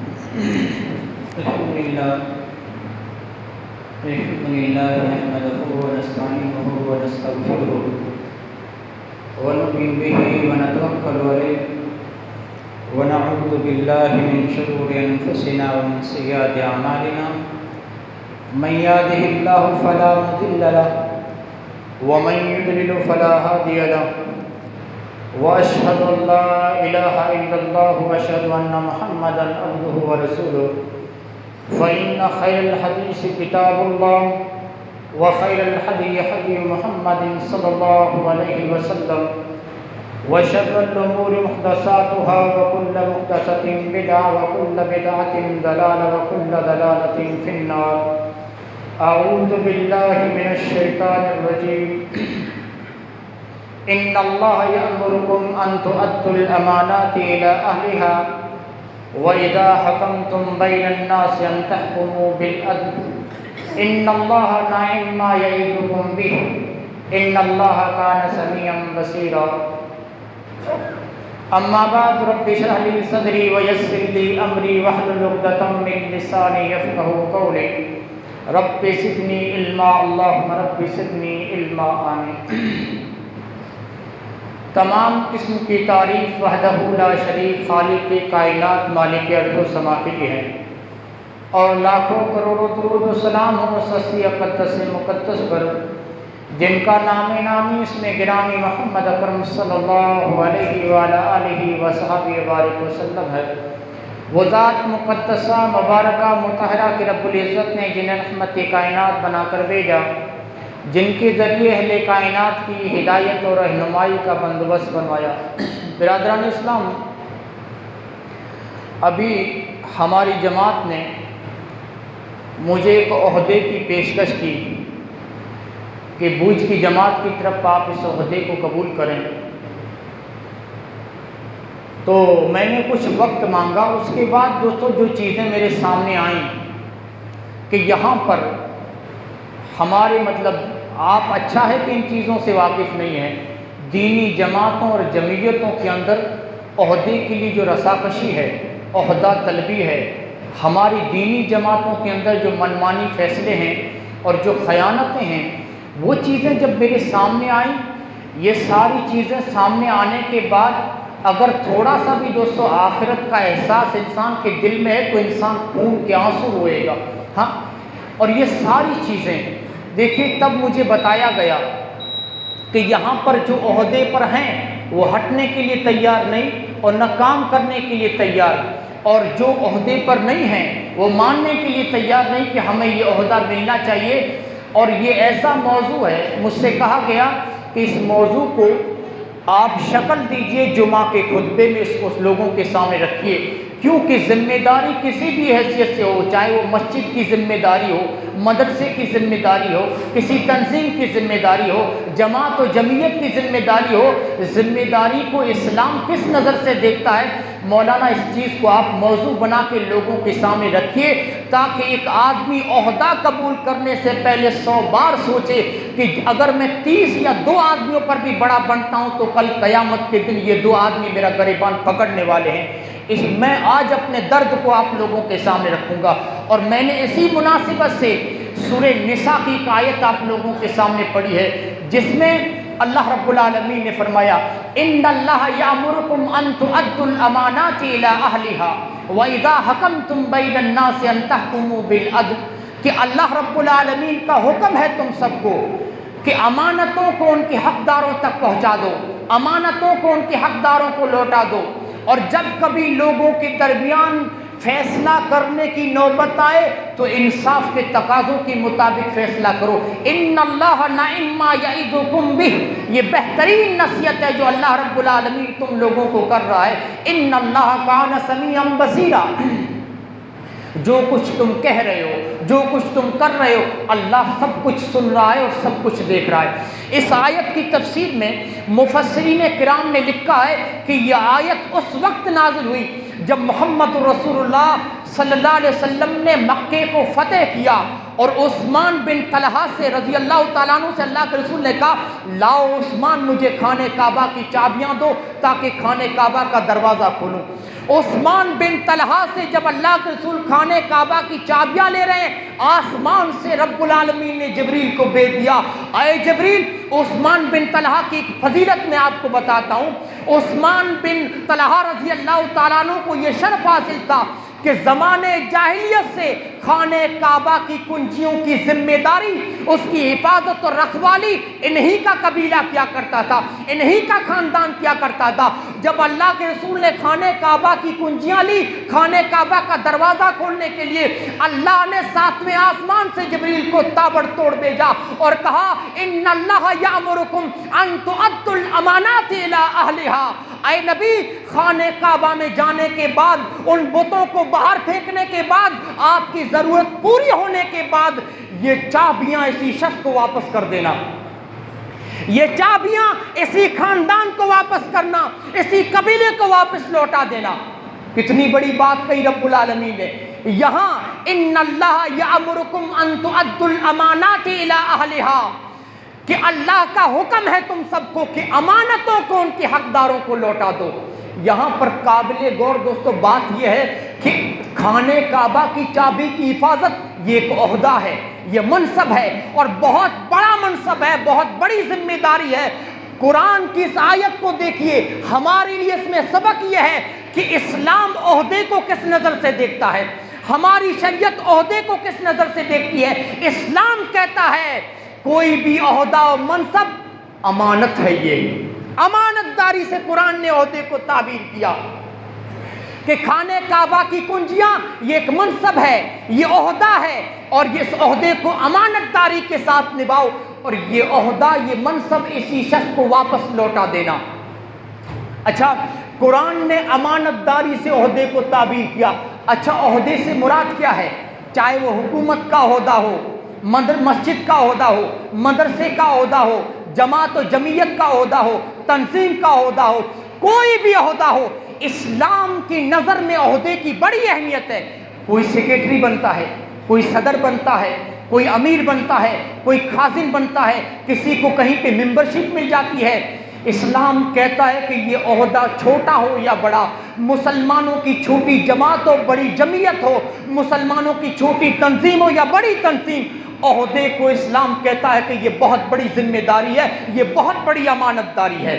الحمد لله نحمده ونستعينه ونستغفره ونؤمن به ونتوكل عليه ونعوذ بالله من شرور أنفسنا ومن سيئات أعمالنا من يهده الله فلا مضل له ومن يضلل فلا هادي له وأشهد أن لا إله إلا الله وأشهد أن محمدا عبده ورسوله فإن خير الحديث كتاب الله وخير الهدي هدي محمد صلى الله عليه وسلم وشر الأمور محدثاتها وكل محدثة بدعة وكل بدعة ضلالة وكل ضلالة في النار. أعوذ بالله من الشيطان الرجيم. إن الله يأمركم أن تؤدوا الأمانات إلى أهلها وإذا حكمتم بين الناس أن تحكموا بالعدل إن الله نعم ما يعظكم به إن الله كان سميعا بصيرا. أما بعد رب اشرح لي صدري ويسر لي أمري واحلل عقدة من لساني يفقهوا قولي رب زدني علما اللهم رب زدنی علما آمین. تمام قسم کی تعریف وحدہ لا شریک خالق کائنات مالک ارض و سما کے لیے ہے، اور لاکھوں کروڑوں درود و سلام ہو سستی اقدس مقدس پر جن کا نام نامی اس میں گرامی محمد اکرم صلی اللہ علیہ وآلہ وصحبہ وبارک وسلم ہے. وہ ذات مقدسہ مبارکہ مطہرہ کہ رب العزت نے جنہیں رحمت کائنات بنا کر بھیجا، جن کے ذریعے اہل کائنات کی ہدایت اور رہنمائی کا بندوبست بنوایا. برادران اسلام، ابھی ہماری جماعت نے مجھے ایک عہدے کی پیشکش کی کہ بوجھ کی جماعت کی طرف آپ اس عہدے کو قبول کریں. تو میں نے کچھ وقت مانگا. اس کے بعد دوستو جو چیزیں میرے سامنے آئیں کہ یہاں پر ہمارے آپ اچھا ہے کہ ان چیزوں سے واقف نہیں ہیں. دینی جماعتوں اور جمعیتوں کے اندر عہدے کے لیے جو رساکشی ہے، عہدہ طلبی ہے، ہماری دینی جماعتوں کے اندر جو منمانی فیصلے ہیں اور جو خیانتیں ہیں، وہ چیزیں جب میرے سامنے آئیں، یہ ساری چیزیں سامنے آنے کے بعد اگر تھوڑا سا بھی دوستو آخرت کا احساس انسان کے دل میں ہے تو انسان خون کے آنسو روئے گا. ہاں، اور یہ ساری چیزیں دیکھیے تب مجھے بتایا گیا کہ یہاں پر جو عہدے پر ہیں وہ ہٹنے کے لیے تیار نہیں اور نہ کام کرنے کے لیے تیار، اور جو عہدے پر نہیں ہیں وہ ماننے کے لیے تیار نہیں کہ ہمیں یہ عہدہ ملنا چاہیے. اور یہ ایسا موضوع ہے، مجھ سے کہا گیا کہ اس موضوع کو آپ شکل دیجئے جمعہ کے خطبے میں، اس کو لوگوں کے سامنے رکھیے، کیونکہ ذمہ داری کسی بھی حیثیت سے ہو، چاہے وہ مسجد کی ذمہ داری ہو، مدرسے کی ذمہ داری ہو، کسی تنظیم کی ذمہ داری ہو، جماعت و جمعیت کی ذمہ داری ہو، ذمہ داری کو اسلام کس نظر سے دیکھتا ہے، مولانا اس چیز کو آپ موضوع بنا کے لوگوں کے سامنے رکھیے، تاکہ ایک آدمی عہدہ قبول کرنے سے پہلے 100 بار سوچے کہ اگر میں 30 یا 2 آدمیوں پر بھی بڑا بنتا ہوں تو کل قیامت کے دن یہ 2 آدمی میرا گریبان پکڑنے والے ہیں. میں آج اپنے درد کو آپ لوگوں کے سامنے رکھوں گا، اور میں نے اسی مناسبت سے سورہ نساء کی ایک آیت آپ لوگوں کے سامنے پڑھی ہے، جس میں اللہ رب العالمین نے فرمایا ان اللہ یامرکم ان تؤدوا الامانات الی اہلھا واذا حکمتم بین الناس ان تحکموا بالعدل، کہ اللہ رب العالمین کا حکم ہے تم سب کو کہ امانتوں کو ان کے حقداروں تک پہنچا دو، امانتوں کو ان کے حقداروں کو لوٹا دو، اور جب کبھی لوگوں کے درمیان فیصلہ کرنے کی نوبت آئے تو انصاف کے تقاضوں کے مطابق فیصلہ کرو. ان اللہ نعم ما یعظکم بہ، یہ بہترین نصیحت ہے جو اللہ رب العالمین تم لوگوں کو کر رہا ہے. ان اللہ کان سمیعا بصیرا، جو کچھ تم کہہ رہے ہو، جو کچھ تم کر رہے ہو، اللہ سب کچھ سن رہا ہے اور سب کچھ دیکھ رہا ہے. اس آیت کی تفسیر میں مفسرین کرام نے لکھا ہے کہ یہ آیت اس وقت نازل ہوئی جب محمد رسول اللہ صلی اللہ علیہ وسلم نے مکے کو فتح کیا اور عثمان بن طلحہ سے رضی اللہ تعالیٰ عنہ سے اللہ کے رسول نے کہا لاؤ عثمان مجھے خانے کعبہ کی چابیاں دو تاکہ خانے کعبہ کا دروازہ کھولوں. عثمان بن طلحہ سے جب اللہ کے رسول خانہ کعبہ کی چابیاں لے رہے ہیں، آسمان سے رب العالمین نے جبریل کو بھیج دیا، اے جبریل عثمان بن طلحہ کی ایک فضیلت میں آپ کو بتاتا ہوں۔ عثمان بن طلحہ رضی اللہ تعالیٰ عنہ کو یہ شرف حاصل تھا کہ زمانے جاہلیت سے خانہ کعبہ کی کنجیوں کی ذمہ داری، اس کی حفاظت اور رکھوالی انہی کا قبیلہ کیا کرتا تھا، انہی کا خاندان کیا کرتا تھا۔ جب اللہ کے رسول نے خانہ کعبہ کی کنجیاں لی، خانہ کعبہ کا دروازہ کھولنے کے لیے، اللہ نے ساتویں آسمان سے جبریل کو تابڑ توڑ بھیجا اور کہا ان اللہ یامرکم ان تؤدوا الامانات الی اہلھا۔ اے نبی، خانہ کعبہ میں جانے کے بعد، ان بتوں کو باہر پھینکنے کے بعد، آپ کی ضرورت پوری ہونے کے بعد، یہ چابیاں اسی شخص کو واپس کر دینا، یہ چابیاں اسی خاندان کو واپس کرنا، اسی قبیلے کو واپس لوٹا دینا۔ کتنی بڑی بات کہی رب العالمین نے یہاں، ان اللہ یامرکم ان تؤدوا الامانات الی اہلھا، کہ اللہ کا حکم ہے تم سب کو کہ امانتوں کو ان کے حقداروں کو لوٹا دو۔ یہاں پر قابل غور دوستو بات یہ ہے کہ خانہ کعبہ کی چابی کی حفاظت یہ ایک عہدہ ہے، یہ منصب ہے، اور بہت بڑا منصب ہے، بہت بڑی ذمہ داری ہے۔ قرآن کی اس آیت کو دیکھیے، ہمارے لیے اس میں سبق یہ ہے کہ اسلام عہدے کو کس نظر سے دیکھتا ہے، ہماری شریعت عہدے کو کس نظر سے دیکھتی ہے۔ اسلام کہتا ہے کوئی بھی عہدہ و منصب امانت ہے، یہ امانت داری سے قرآن نے عہدے کو تعبیر کیا کہ خانہ کعبہ کی کنجیاں یہ ایک منصب ہے، یہ عہدہ ہے، اور اس عہدے کو امانت داری کے ساتھ نبھاؤ، اور یہ عہدہ یہ منصب اسی شخص کو واپس لوٹا دینا۔ اچھا، قرآن نے امانت داری سے عہدے کو تعبیر کیا۔ اچھا، عہدے سے مراد کیا ہے؟ چاہے وہ حکومت کا عہدہ ہو، مسجد کا عہدہ ہو، مدرسے کا عہدہ ہو، جماعت و جمعیت کا عہدہ ہو، تنظیم کا عہدہ ہو، کوئی بھی عہدہ ہو، اسلام کی نظر میں عہدے کی بڑی اہمیت ہے۔ کوئی سیکریٹری بنتا ہے، کوئی صدر بنتا ہے، کوئی امیر بنتا ہے، کوئی خازن بنتا ہے، کسی کو کہیں پہ ممبرشپ مل جاتی ہے۔ اسلام کہتا ہے کہ یہ عہدہ چھوٹا ہو یا بڑا، مسلمانوں کی چھوٹی جماعت ہو بڑی جمعیت ہو، مسلمانوں کی چھوٹی تنظیم ہو یا بڑی تنظیم، عہدے کو اسلام کہتا ہے کہ یہ بہت بڑی ذمہ داری ہے، یہ بہت بڑی امانت داری ہے۔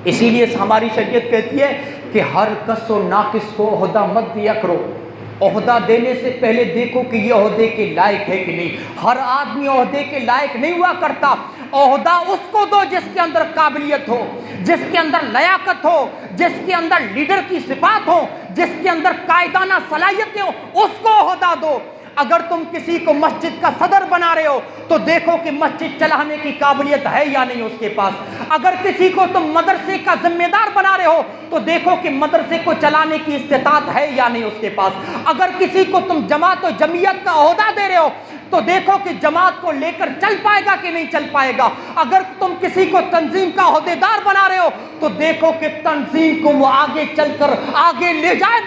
اسی لیے ہماری شریعت کہتی ہے کہ ہر کس و ناقص کو عہدہ مت دیا کرو، عہدہ دینے سے پہلے دیکھو کہ یہ عہدے کے لائق ہے کہ نہیں۔ ہر آدمی عہدے کے لائق نہیں ہوا کرتا، عہدہ اس کو دو جس کے اندر قابلیت ہو، جس کے اندر لیاقت ہو، جس کے اندر لیڈر کی صفات ہو، جس کے اندر قائدانہ صلاحیتیں ہو، اس کو عہدہ دو۔ اگر تم کسی کو مسجد کا صدر بنا رہے ہو تو دیکھو کہ مسجد چلانے کی قابلیت ہے یا نہیں اس کے پاس۔ اگر کسی کو تم مدرسے کا ذمہ دار بنا رہے ہو تو دیکھو کہ مدرسے کو چلانے کی استطاعت ہے یا نہیں اس کے پاس۔ اگر کسی کو تم جماعت و جمعیت کا عہدہ دے رہے ہو تو دیکھو کہ جماعت کو لے کر چل پائے گا کہ نہیں چل پائے گا۔ اگر تم کسی کو تنظیم کا عہدے دار بنا رہے ہو تو دیکھو کہ تنظیم کو وہ آگے چل کر آگے لے جائے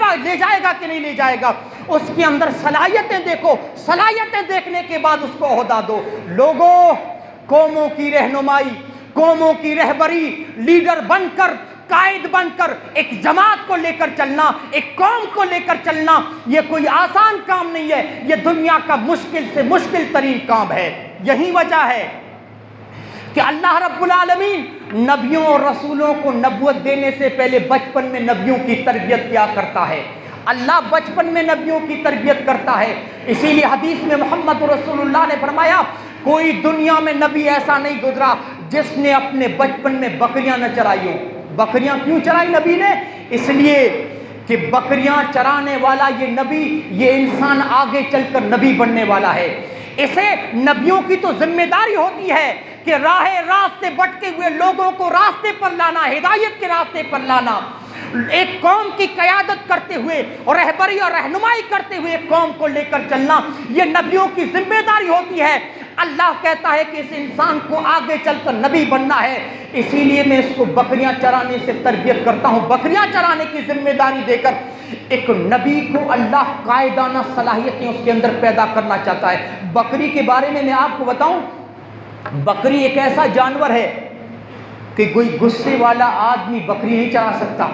گا کہ نہیں لے جائے گا۔ اس کے اندر صلاحیتیں دیکھو، صلاحیتیں دیکھنے کے بعد اس کو عہدہ دو۔ لوگوں، قوموں کی رہنمائی، قوموں کی رہبری، لیڈر بن کر، قائد بن کر ایک جماعت کو لے کر چلنا، ایک قوم کو لے کر چلنا، یہ کوئی آسان کام نہیں ہے، یہ دنیا کا مشکل سے مشکل ترین کام ہے۔ یہی وجہ ہے کہ اللہ رب العالمین نبیوں اور رسولوں کو نبوت دینے سے پہلے بچپن میں نبیوں کی تربیت کیا کرتا ہے۔ اللہ بچپن میں نبیوں کی تربیت کرتا ہے۔ اسی لیے حدیث میں محمد رسول اللہ نے فرمایا کوئی دنیا میں نبی ایسا نہیں گزرا جس نے اپنے بچپن میں بکریاں نہ چرائی ہوں۔ بکریاں کیوں چرائی نبی نے؟ اس لیے کہ بکریاں چرانے والا یہ نبی، یہ انسان آگے چل کر نبی بننے والا ہے۔ اسے نبیوں کی تو ذمہ داری ہوتی ہے کہ راست سے بھٹکے ہوئے لوگوں کو راستے پر لانا، ہدایت کے راستے پر لانا، ایک قوم کی قیادت کرتے ہوئے اور رہبری اور رہنمائی کرتے ہوئے قوم کو لے کر چلنا، یہ نبیوں کی ذمہ داری ہوتی ہے۔ اللہ کہتا ہے کہ اس انسان کو آگے چل کر نبی بننا ہے، اسی لیے میں اس کو بکریاں چرانے سے تربیت کرتا ہوں، بکریاں چرانے کی ذمہ داری دے کر۔ ایک نبی کو اللہ قائدانہ صلاحیتیں اس کے اندر پیدا کرنا چاہتا ہے۔ بکری کے بارے میں آپ کو بتاؤں، بکری ایک ایسا جانور ہے کہ کوئی غصے والا آدمی بکری نہیں چرا سکتا۔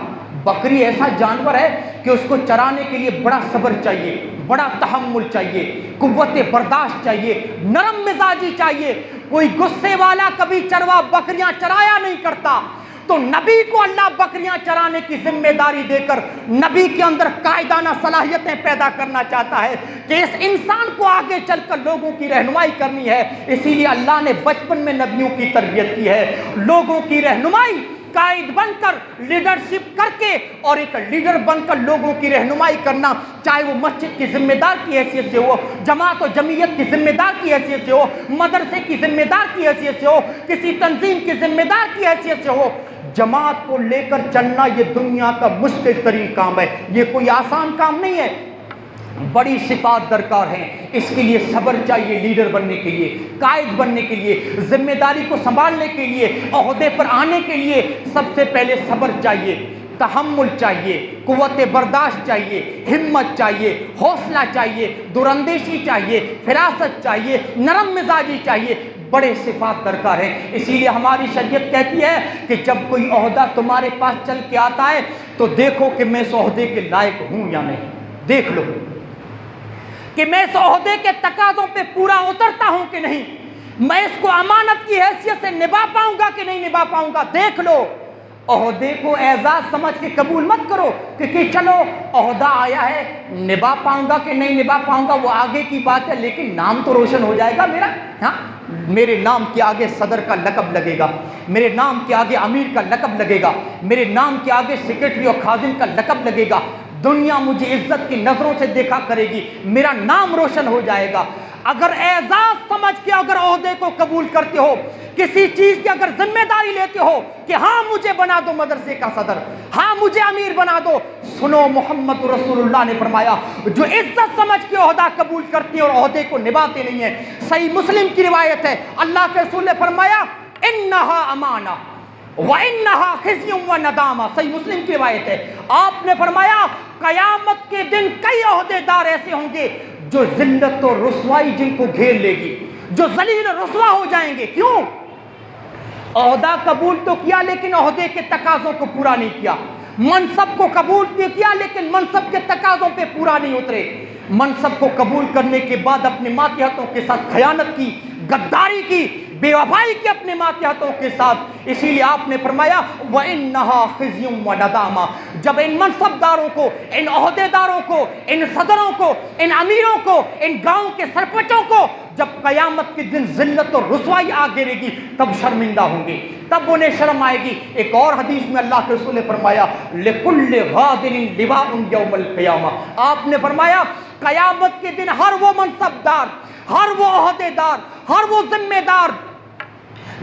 بکری ایسا جانور ہے کہ اس کو چرانے کے لیے بڑا صبر چاہیے، بڑا تحمل چاہیے، قوت برداشت چاہیے، نرم مزاجی چاہیے۔ کوئی غصے والا کبھی چروا بکریاں چرایا نہیں کرتا، تو نبی کو اللہ بکریاں چرانے کی ذمہ داری دے کر نبی کے اندر قائدانہ صلاحیتیں پیدا کرنا چاہتا ہے کہ اس انسان کو آگے چل کر لوگوں کی رہنمائی کرنی ہے۔ اسی لیے اللہ نے بچپن میں نبیوں کی تربیت کی ہے، لوگوں کی رہنمائی، قائد بن کر، لیڈرشپ کر کے، اور ایک لیڈر بن کر لوگوں کی رہنمائی کرنا، چاہے وہ مسجد کی ذمہ دار کی حیثیت سے ہو، جماعت و جمعیت کی ذمہ دار کی حیثیت سے ہو، مدرسے کی ذمہ دار کی حیثیت سے ہو، کسی تنظیم کی ذمہ دار کی حیثیت سے ہو۔ جماعت کو لے کر چلنا یہ دنیا کا مشکل ترین کام ہے، یہ کوئی آسان کام نہیں ہے، بڑی صفات درکار ہیں۔ اس کے لیے صبر چاہیے، لیڈر بننے کے لیے، قائد بننے کے لیے، ذمہ داری کو سنبھالنے کے لیے، عہدے پر آنے کے لیے سب سے پہلے صبر چاہیے، تحمل چاہیے، قوت برداشت چاہیے، ہمت چاہیے، حوصلہ چاہیے، دراندیشی چاہیے، فراست چاہیے، نرم مزاجی چاہیے، بڑے صفات درکار ہیں۔ اسی لیے ہماری شریعت کہتی ہے کہ جب کوئی عہدہ تمہارے پاس چل کے آتا ہے تو دیکھو کہ میں اس عہدے کے لائق ہوں یا نہیں، دیکھ لو کہ میں اس عہدے کے تقاضوں پہ پورا اترتا ہوں کہ نہیں، میں اس کو امانت کی حیثیت سے نبھا پاؤں گا کہ نہیں نبھا پاؤں گا، دیکھ لو۔ عہدے کو اعزاز سمجھ کے قبول مت کرو کہ چلو عہدہ آیا ہے، نبھا پاؤں گا کہ نہیں نبھا پاؤں گا وہ آگے کی بات ہے، لیکن نام تو روشن ہو جائے گا میرا، ہاں میرے نام کے آگے صدر کا لقب لگے گا، میرے نام کے آگے امیر کا لقب لگے گا، میرے نام کے آگے سیکرٹری اور خازن کا لقب لگے گا، دنیا مجھے عزت کی نظروں سے دیکھا کرے گی، میرا نام روشن ہو جائے گا۔ اگر اعزاز سمجھ کے اگر عہدے کو قبول کرتے ہو، کسی چیز کی اگر ذمہ داری لیتے ہو کہ ہاں مجھے بنا دو مدرسے کا صدر، ہاں مجھے امیر بنا دو، سنو محمد رسول اللہ نے فرمایا جو عزت سمجھ کے عہدہ قبول کرتے ہیں اور عہدے کو نبھاتے نہیں ہیں، صحیح مسلم کی روایت ہے، اللہ کے رسول نے فرمایا انہا امانہ وَإِنَّهَا خِزْيٌ وَنَدَامَةٌ، صحیح مسلم کی روایت ہے، آپ نے فرمایا قیامت کے دن کئی عہدے دار ایسے ہوں گے جو ذلت اور رسوائی جن کو گھیر لے گی، جو ذلیل اور رسوا ہو جائیں گے۔ کیوں؟ عہدہ قبول تو کیا لیکن عہدے کے تقاضوں کو پورا نہیں کیا، منصب کو قبول کیا لیکن منصب کے تقاضوں پہ پورا نہیں اترے، منصب کو قبول کرنے کے بعد اپنے ماتحتوں کے ساتھ خیانت کی، غداری کی، بے وفائی کی اپنے ماتحتوں کے ساتھ۔ اسی لیے آپ نے فرمایا وَإِنَّهَا خِزْيٌ وَنَدَامَةٌ، جب ان منصب داروں کو، ان عہدے داروں کو، ان صدروں کو، ان امیروں کو، ان گاؤں کے سرپنچوں کو جب قیامت کے دن ذلت اور رسوائی آ گرے گی تب شرمندہ ہوں گے، تب انہیں شرم آئے گی۔ ایک اور حدیث میں اللہ کے رسول نے فرمایا لِكُلِّ غَادِرٍ لِوَاءٌ يَوْمَ الْقِيَامَةِ، آپ نے فرمایا قیامت کے دن ہر وہ منصب دار، ہر وہ عہدے دار، ہر وہ ذمہ دار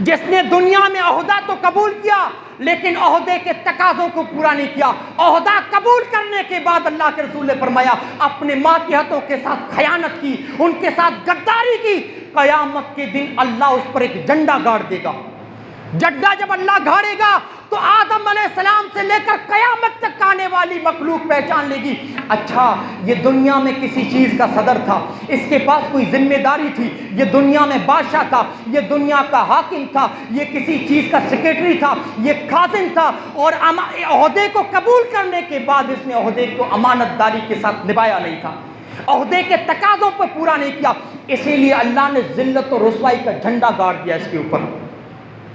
جس نے دنیا میں عہدہ تو قبول کیا لیکن عہدے کے تقاضوں کو پورا نہیں کیا، عہدہ قبول کرنے کے بعد اللہ کے رسول نے فرمایا اپنے ماتحتوں کے ساتھ خیانت کی، ان کے ساتھ غداری کی، قیامت کے دن اللہ اس پر ایک جھنڈا گاڑ دے گا۔ جھنڈا جب اللہ گاڑے گا تو آدم علیہ السلام سے لے کر قیامت تک آنے والی مخلوق پہچان لے گی، اچھا یہ دنیا میں کسی چیز کا صدر تھا، اس کے پاس کوئی ذمہ داری تھی، یہ دنیا میں بادشاہ تھا، یہ دنیا کا حاکم تھا، یہ کسی چیز کا سیکرٹری تھا، یہ خازن تھا، اور عہدے کو قبول کرنے کے بعد اس نے عہدے کو امانت داری کے ساتھ نبھایا نہیں تھا، عہدے کے تقاضوں پر پورا نہیں کیا، اسی لیے اللہ نے ذلت اور رسوائی کا جھنڈا گاڑ دیا اس کے اوپر۔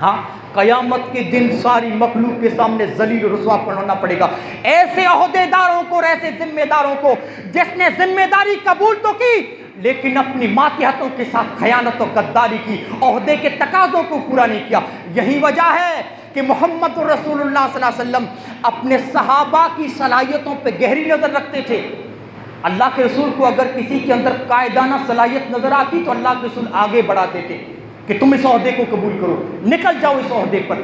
ہاں قیامت کے دن ساری مخلوق کے سامنے ذلیل و رسوا پڑھنا پڑے گا ایسے عہدے داروں کو اور ایسے ذمہ داروں کو جس نے ذمہ داری قبول تو کی لیکن اپنی ماتحتوں کے ساتھ خیانت و غداری کی، عہدے کے تقاضوں کو پورا نہیں کیا۔ یہی وجہ ہے کہ محمد رسول اللہ صلی اللہ علیہ وسلم اپنے صحابہ کی صلاحیتوں پہ گہری نظر رکھتے تھے۔ اللہ کے رسول کو اگر کسی کے اندر قائدانہ صلاحیت نظر آتی تو اللہ کے رسول آگے بڑھاتے تھے کہ تم اس عہدے کو قبول کرو، نکل جاؤ اس عہدے پر،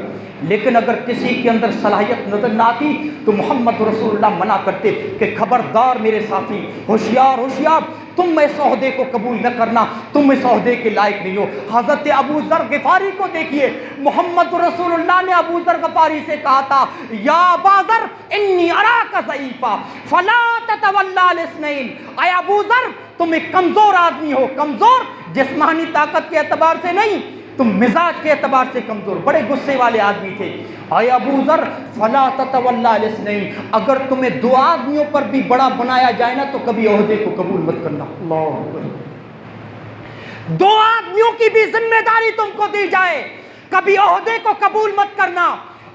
لیکن اگر کسی کے اندر صلاحیت نظر نہ آتی تو محمد رسول اللہ منع کرتے کہ خبردار میرے ساتھی، ہوشیار ہوشیار، تم اس عہدے کو قبول نہ کرنا، تم اس عہدے کے لائق نہیں ہو۔ حضرت ابو ذر غفاری کو دیکھیے، محمد رسول اللہ نے ابو ذر غفاری سے کہا تھا یا ابا ذر انی اراک ضعیفا فلا تتولی الاثنین، اے ابو ذر تم ایک کمزور آدمی ہو، کمزور جسمانی طاقت کے اعتبار سے نہیں، تم مزاج کے اعتبار سے کمزور، بڑے غصے والے آدمی تھے۔ اے ابو ذر فلا تتولا الاثنین، اگر تمہیں دو آدمیوں پر بھی بڑا بنایا جائے نا تو کبھی عہدے کو قبول مت کرنا۔ اللہ اکبر، دو آدمیوں کی بھی ذمہ داری تم کو دی جائے، کبھی عہدے کو قبول مت کرنا۔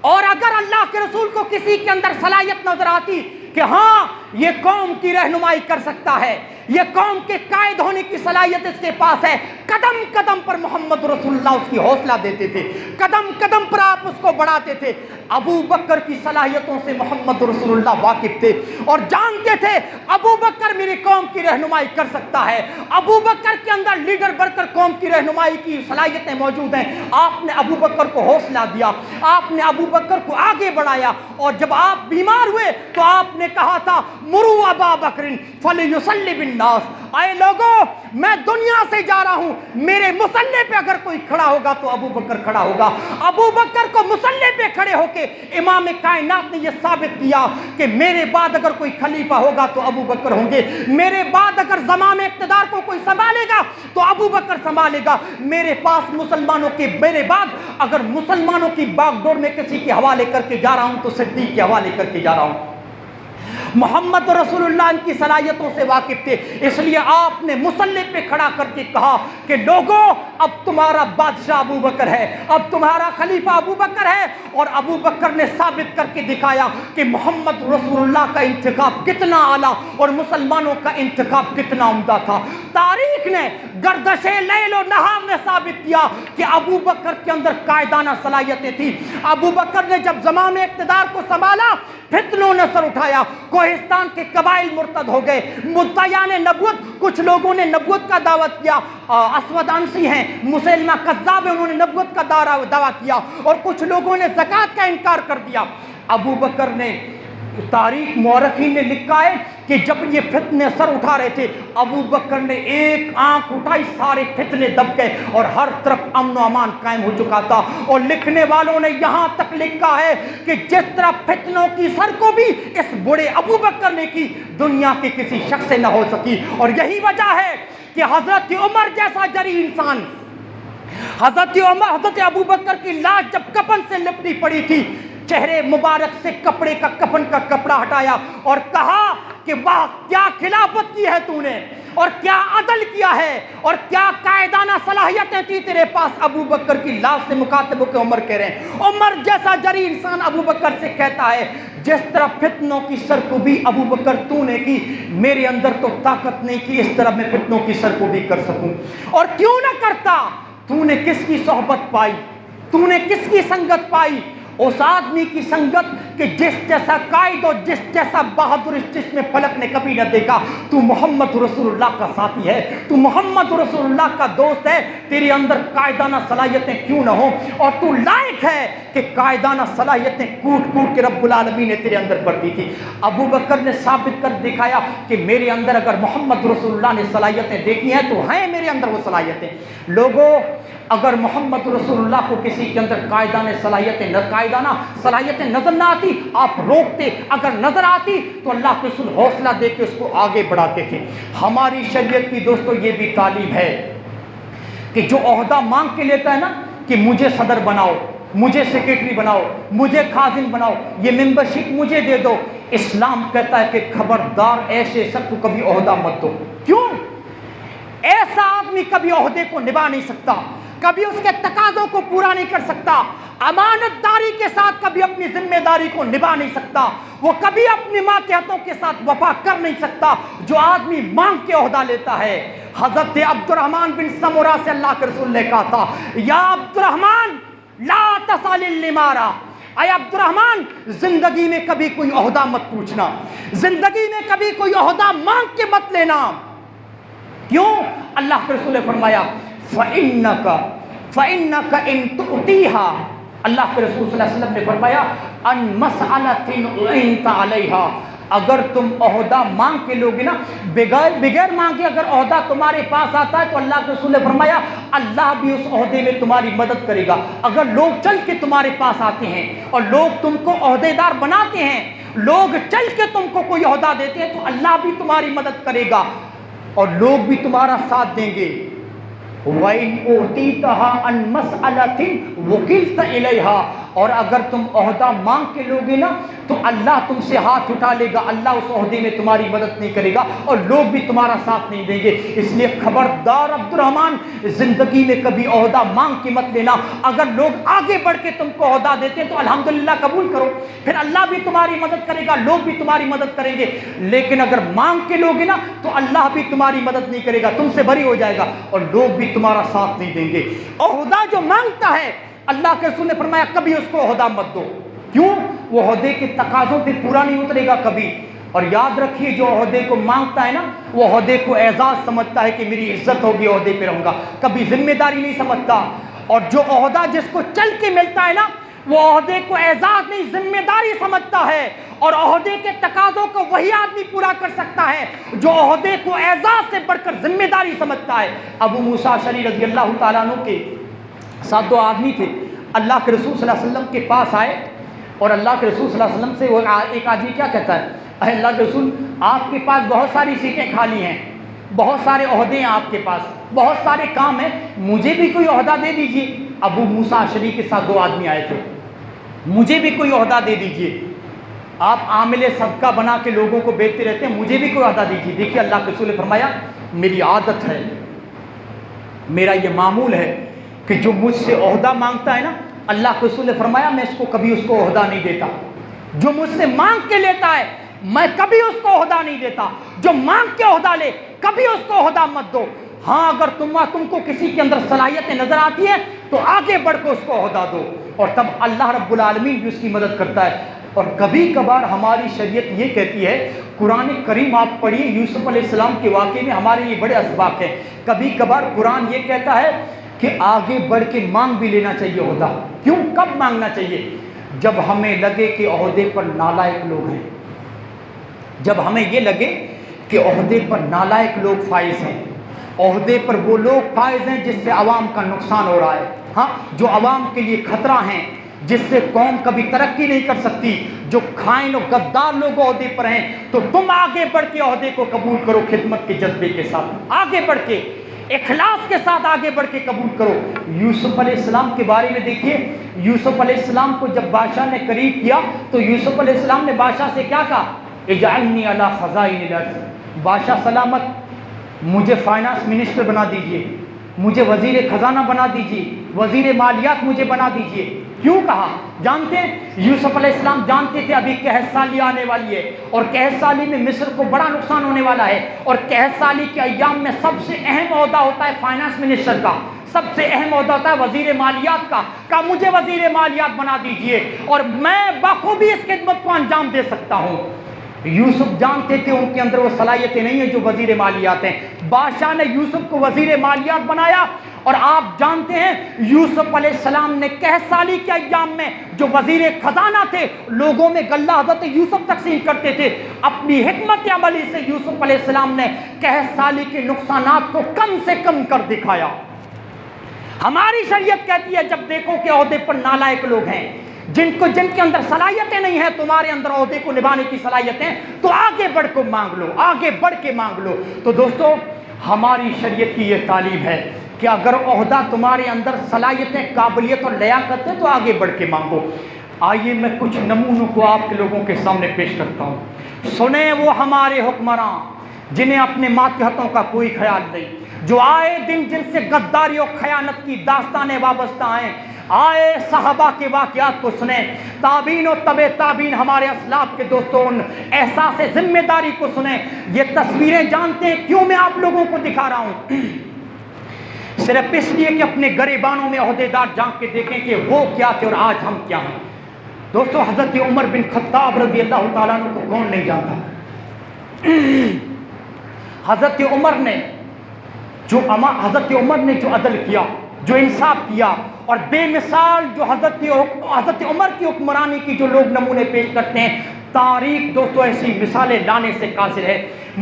اور اگر اللہ کے رسول کو کسی کے اندر صلاحیت نظر آتی کہ ہاں یہ قوم کی رہنمائی کر سکتا ہے، یہ قوم کے قائد ہونے کی صلاحیت اس کے پاس ہے، قدم قدم پر محمد رسول اللہ اس کی حوصلہ دیتے تھے، قدم قدم پر آپ اس کو بڑھاتے تھے۔ ابو بکر کی صلاحیتوں سے محمد رسول اللہ واقف تھے اور جانتے تھے ابو بکر میری قوم کی رہنمائی کر سکتا ہے، ابو بکر کے اندر لیڈر بن کر قوم کی رہنمائی کی صلاحیتیں موجود ہیں۔ آپ نے ابو بکر کو حوصلہ دیا، آپ نے ابو بکر کو آگے بڑھایا، اور جب آپ بیمار ہوئے تو آپ نے کہا تھا مرو ابا بکر فلیصلی بالناس، اے لوگوں میں دنیا سے جا رہا ہوں، میرے مصلی پہ اگر کوئی کھڑا ہوگا تو ابو بکر کھڑا ہوگا۔ ابو بکر کو مصلی پہ کھڑے ہو کے امام کائنات نے یہ ثابت کیا کہ میرے بعد اگر کوئی خلیفہ ہوگا تو ابو بکر ہوں گے، میرے بعد اگر زمام اقتدار کو کوئی سنبھالے گا تو ابو بکر سنبھالے گا، میرے پاس مسلمانوں کے میرے بعد اگر مسلمانوں کی باغ ڈور میں کسی کے حوالے کر کے جا رہا ہوں تو صدیق کے حوالے کر کے جا رہا ہوں۔ محمد رسول اللہ ان کی صلاحیتوں سے واقف تھے، اس لیے آپ نے مصلی پہ کھڑا کر کے کہا کہ لوگوں اب تمہارا بادشاہ ابو بکر ہے، اب تمہارا خلیفہ ابو بکر ہے۔ اور ابو بکر نے ثابت کر کے دکھایا کہ محمد رسول اللہ کا انتخاب کتنا اعلیٰ اور مسلمانوں کا انتخاب کتنا عمدہ تھا۔ تاریخ نے گردش لیل و نہار نے ثابت کیا کہ ابو بکر کے اندر قائدانہ صلاحیتیں تھیں۔ ابو بکر نے جب زمام اقتدار کو سنبھالا فتنوں نے سر اٹھایا، کوہستان کے قبائل مرتد ہو گئے، مدعیان نبوت کچھ لوگوں نے نبوت کا دعوت کیا، اسود عنسی ہیں، مسیلمہ کذاب ہے، انہوں نے نبوت کا دعویٰ کیا، اور کچھ لوگوں نے زکوٰۃ کا انکار کر دیا۔ ابو بکر نے تاریخ مورخین نے لکھا ہے کہ جب یہ فتنے سر اٹھا رہے تھے ابو بکر نے ایک آنکھ اٹھائی، سارے فتنے دب گئے اور ہر طرف امن و امان قائم ہو چکا تھا۔ اور لکھنے والوں نے یہاں تک لکھا ہے کہ جس طرح فتنوں کی سر کو بھی اس بڑے ابو بکر نے کی، دنیا کے کسی شخص سے نہ ہو سکی۔ اور یہی وجہ ہے کہ حضرت عمر جیسا جری انسان، حضرت ابو بکر کی لاش جب کفن سے لپٹی پڑی تھی، چہرے مبارک سے کپڑے کا کفن کا کپڑا ہٹایا اور کہا کہ واہ کیا خلافت کی ہے تو نے، اور کیا عدل کیا ہے، اور کیا قائدانہ صلاحیتیں تھی تیرے پاس۔ ابو بکر کی لاش سے مخاطب ہو کے عمر کہہ رہے ہیں، عمر جیسا جری انسان ابو بکر سے کہتا ہے جس طرح فتنوں کی سر کو بھی ابو بکر تو نے کی، میرے اندر تو طاقت نہیں کی اس طرح میں فتنوں کی سر کو بھی کر سکوں۔ اور کیوں نہ کرتا، تو نے کس کی صحبت پائی، تو نے کس کی سنگت پائی؟ اس آدمی کی سنگت کہ جس جیسا قائد اور جس جیسا بہادر اس چشم فلک نے کبھی نہ دیکھا۔ تو محمد رسول اللہ کا ساتھی ہے، تو محمد رسول اللہ کا دوست ہے، تیرے اندر قائدانہ صلاحیتیں کیوں نہ ہوں، اور تو لائق ہے کہ قائدانہ صلاحیتیں کوٹ کوٹ کے رب العالمین نے تیرے اندر بھر دی تھی۔ ابو بکر نے ثابت کر دکھایا کہ میرے اندر اگر محمد رسول اللہ نے صلاحیتیں دیکھی ہیں تو ہیں میرے اندر وہ صلاحیتیں۔ لوگوں اگر محمد رسول اللہ کو کسی کے اندر قائدانہ صلاحیتیں نظر نہ آتی آپ روکتے، اگر نظر آتی تو اللہ کے رسول حوصلہ دے کے اس کو آگے بڑھاتے تھے۔ ہماری شریعت کی دوستو یہ بھی تعلیم ہے کہ جو عہدہ مانگ کے لیتا ہے نا کہ مجھے صدر بناؤ، مجھے سیکریٹری بناؤ، مجھے خازن بناؤ، یہ ممبرشپ مجھے دے دو، اسلام کہتا ہے کہ خبردار ایسے سب کو کبھی عہدہ مت دو۔ کیوں؟ ایسا آدمی کبھی عہدے کو نبھا نہیں سکتا، کبھی اس کے تقاضوں کو پورا نہیں کر سکتا، امانت داری کے ساتھ کبھی اپنی ذمہ داری کو نبھا نہیں سکتا، وہ کبھی اپنی ماتحتوں کے ساتھ وفا کر نہیں سکتا۔ جو آدمی مانگ کے عہدہ لیتا ہے، حضرت عبد الرحمن بن سمرہ سے اللہ کے رسول نے کہا تھا یا عبد الرحمن لا تسأل الامارہ، اے عبد الرحمن زندگی میں کبھی کوئی عہدہ مت پوچھنا، زندگی میں کبھی کوئی عہدہ مانگ کے مت لینا۔ کیوں؟ اللہ کے رسول نے فرمایا فَإِنَّكَ إِن تُؤْتِيهَا، اللہ کے رسول صلی اللہ علیہ وسلم نے فرمایا ان مسئلۃ انت علیہا، اگر تم عہدہ مانگ کے لوگے نا، بغیر مانگے اگر عہدہ تمہارے پاس آتا ہے تو اللہ کے رسول نے فرمایا اللہ بھی اس عہدے میں تمہاری مدد کرے گا۔ اگر لوگ چل کے تمہارے پاس آتے ہیں اور لوگ تم کو عہدے دار بناتے ہیں، لوگ چل کے تم کو کوئی عہدہ دیتے ہیں تو اللہ بھی تمہاری مدد کرے گا اور لوگ بھی تمہارا ساتھ دیں گے۔ وَإِنْ أُوتِيتَهَا عَنْ مَسْأَلَةٍ وُكِلْتَ إِلَيْهَا، اور اگر تم عہدہ مانگ کے لوگے نا تو اللہ تم سے ہاتھ اٹھا لے گا، اللہ اس عہدے میں تمہاری مدد نہیں کرے گا اور لوگ بھی تمہارا ساتھ نہیں دیں گے۔ اس لیے خبردار عبد الرحمن، زندگی میں کبھی عہدہ مانگ کے مت لینا۔ اگر لوگ آگے بڑھ کے تم کو عہدہ دیتے ہیں تو الحمدللہ قبول کرو، پھر اللہ بھی تمہاری مدد کرے گا، لوگ بھی تمہاری مدد کریں گے۔ لیکن اگر مانگ کے لوگے نا تو اللہ بھی تمہاری مدد نہیں کرے گا، تم سے بری ہو جائے گا اور لوگ بھی تمہارا ساتھ نہیں دیں گے۔ عہدہ جو مانگتا ہے، اللہ کے رسول نے فرمایا کبھی اس کو عہدہ مت دو۔ کیوں؟ وہ عہدے کے تقاضوں پہ پورا نہیں اترے گا کبھی۔ اور یاد رکھیے، جو عہدے کو مانگتا ہے نا وہ عہدے کو اعزاز سمجھتا ہے کہ میری عزت ہوگی، عہدے پہ رہوں گا، کبھی ذمہ داری نہیں سمجھتا۔ اور جو عہدہ جس کو چل کے ملتا ہے نا وہ عہدے کو اعزاز نہیں ذمہ داری سمجھتا ہے، اور عہدے کے تقاضوں کو وہی آدمی پورا کر سکتا ہے جو عہدے کو اعزاز سے بڑھ کر ذمہ داری سمجھتا ہے۔ ابو موسیٰ اشعری رضی اللہ تعالیٰ عنہ کے ساتھ دو آدمی تھے، اللہ کے رسول صلی اللہ علیہ وسلم کے پاس آئے اور اللہ کے رسول صلی اللہ علیہ وسلم سے وہ ایک آدمی کیا کہتا ہے، اے اللہ کے رسول، آپ کے پاس بہت ساری سیٹیں خالی ہیں، بہت سارے عہدے ہیں آپ کے پاس، بہت سارے کام ہیں، مجھے بھی کوئی عہدہ دے دیجئے۔ ابو موسیٰ اشعری کے ساتھ دو آدمی آئے تھے، مجھے بھی کوئی عہدہ دے دیجئے، آپ عامل صدقہ بنا کے لوگوں کو بیچتے رہتے ہیں، مجھے بھی کوئی عہدہ دیجئے۔ دیکھیے اللہ کے رسول نے فرمایا میری عادت ہے، میرا یہ معمول ہے کہ جو مجھ سے عہدہ مانگتا ہے نا، اللہ کے رسول نے فرمایا میں اس کو کبھی اس کو عہدہ نہیں دیتا۔ جو مجھ سے مانگ کے لیتا ہے میں کبھی اس کو عہدہ نہیں دیتا۔ جو مانگ کے عہدہ لے کبھی اس کو عہدہ مت دو۔ ہاں اگر تم کو کسی کے اندر صلاحیتیں نظر آتی ہیں تو آگے بڑھ کے اس کو عہدہ دو، اور تب اللہ رب العالمین بھی اس کی مدد کرتا ہے۔ اور کبھی کبھار ہماری شریعت یہ کہتی ہے، قرآن کریم آپ پڑھیے، یوسف علیہ السلام کے واقعے میں ہمارے یہ بڑے اسباق ہیں۔ کبھی کبھار قرآن یہ کہتا ہے کہ آگے بڑھ کے مانگ بھی لینا چاہیے عہدہ۔ کیوں؟ کب مانگنا چاہیے؟ جب ہمیں لگے کہ عہدے پر نالائق لوگ ہیں، جب ہمیں یہ لگے کہ عہدے پر نالائق لوگ فائز ہیں، عہدے پر وہ لوگ فائز ہیں جس سے عوام کا نقصان ہو رہا ہے، ہاں جو عوام کے لیے خطرہ ہیں، جس سے قوم کبھی ترقی نہیں کر سکتی، جو خائن و غدار لوگ عہدے پر ہیں، تو تم آگے بڑھ کے عہدے کو قبول کرو، خدمت کے جذبے کے ساتھ آگے بڑھ کے، اخلاص کے ساتھ آگے بڑھ کے قبول کرو۔ یوسف علیہ السلام کے بارے میں دیکھیے، یوسف علیہ السلام کو جب بادشاہ نے قریب کیا تو یوسف علیہ السلام نے بادشاہ سے کیا کہا، اجعلنی علی خزائن الارض، بادشاہ سلامت مجھے فائنانس منسٹر بنا دیجئے، مجھے وزیر خزانہ بنا دیجئے، وزیر مالیات مجھے بنا دیجئے۔ کیوں کہا؟ جانتے ہیں یوسف علیہ السلام جانتے تھے ابھی قحط سالی آنے والی ہے، اور قحط سالی میں مصر کو بڑا نقصان ہونے والا ہے، اور قحط سالی کے ایام میں سب سے اہم عہدہ ہوتا ہے فائنانس منسٹر کا، سب سے اہم عہدہ ہوتا ہے وزیر مالیات کا مجھے وزیر مالیات بنا دیجئے اور میں بخوبی اس خدمت کو انجام دے سکتا ہوں۔ یوسف جانتے تھے ان کے اندر وہ صلاحیتیں نہیں ہیں جو وزیر مالیات ہیں۔ بادشاہ نے یوسف کو وزیر مالیات بنایا، اور آپ جانتے ہیں یوسف علیہ السلام نے قحط سالی کے ایام میں جو وزیر خزانہ تھے لوگوں میں غلہ حضرت یوسف تقسیم کرتے تھے۔ اپنی حکمت عملی سے یوسف علیہ السلام نے قحط سالی کے نقصانات کو کم سے کم کر دکھایا۔ ہماری شریعت کہتی ہے جب دیکھو کہ عہدے پر نالائق لوگ ہیں، جن کے اندر صلاحیتیں نہیں ہیں، تمہارے اندر عہدے کو نبھانے کی صلاحیتیں، تو آگے بڑھ کے مانگ لو، آگے بڑھ کے مانگ لو۔ تو دوستو ہماری شریعت کی یہ تعلیم ہے کہ اگر عہدہ تمہارے اندر صلاحیتیں، قابلیت اور لیاقت ہے تو آگے بڑھ کے مانگو۔ آئیے میں کچھ نمونوں کو آپ کے لوگوں کے سامنے پیش کرتا ہوں۔ سنیں وہ ہمارے حکمراں جنہیں اپنے ماتحتوں کا کوئی خیال نہیں، جو آئے دن جن سے غداری اور خیانت کی داستانیں وابستہ ہیں۔ آئے صحابہ کے واقعات کو سنیں، تابعین و تبع تابعین ہمارے اسلاف کے دوستوں ان احساس ذمہ داری کو سنیں۔ یہ تصویریں جانتے ہیں کیوں میں آپ لوگوں کو دکھا رہا ہوں؟ صرف اس لیے کہ اپنے گریبانوں میں عہدیدار جھانک کے دیکھیں کہ وہ کیا تھے اور آج ہم کیا ہیں۔ دوستو حضرت عمر بن خطاب رضی اللہ تعالیٰ عنہ کو کون نہیں جانتا؟ حضرت عمر نے جو عدل کیا، جو انصاف کیا، اور بے مثال جو حضرت عمر کی حکمرانی کی جو لوگ نمونے پیش کرتے ہیں، تاریخ دوستو ایسی مثالیں لانے سے قاصر ہے۔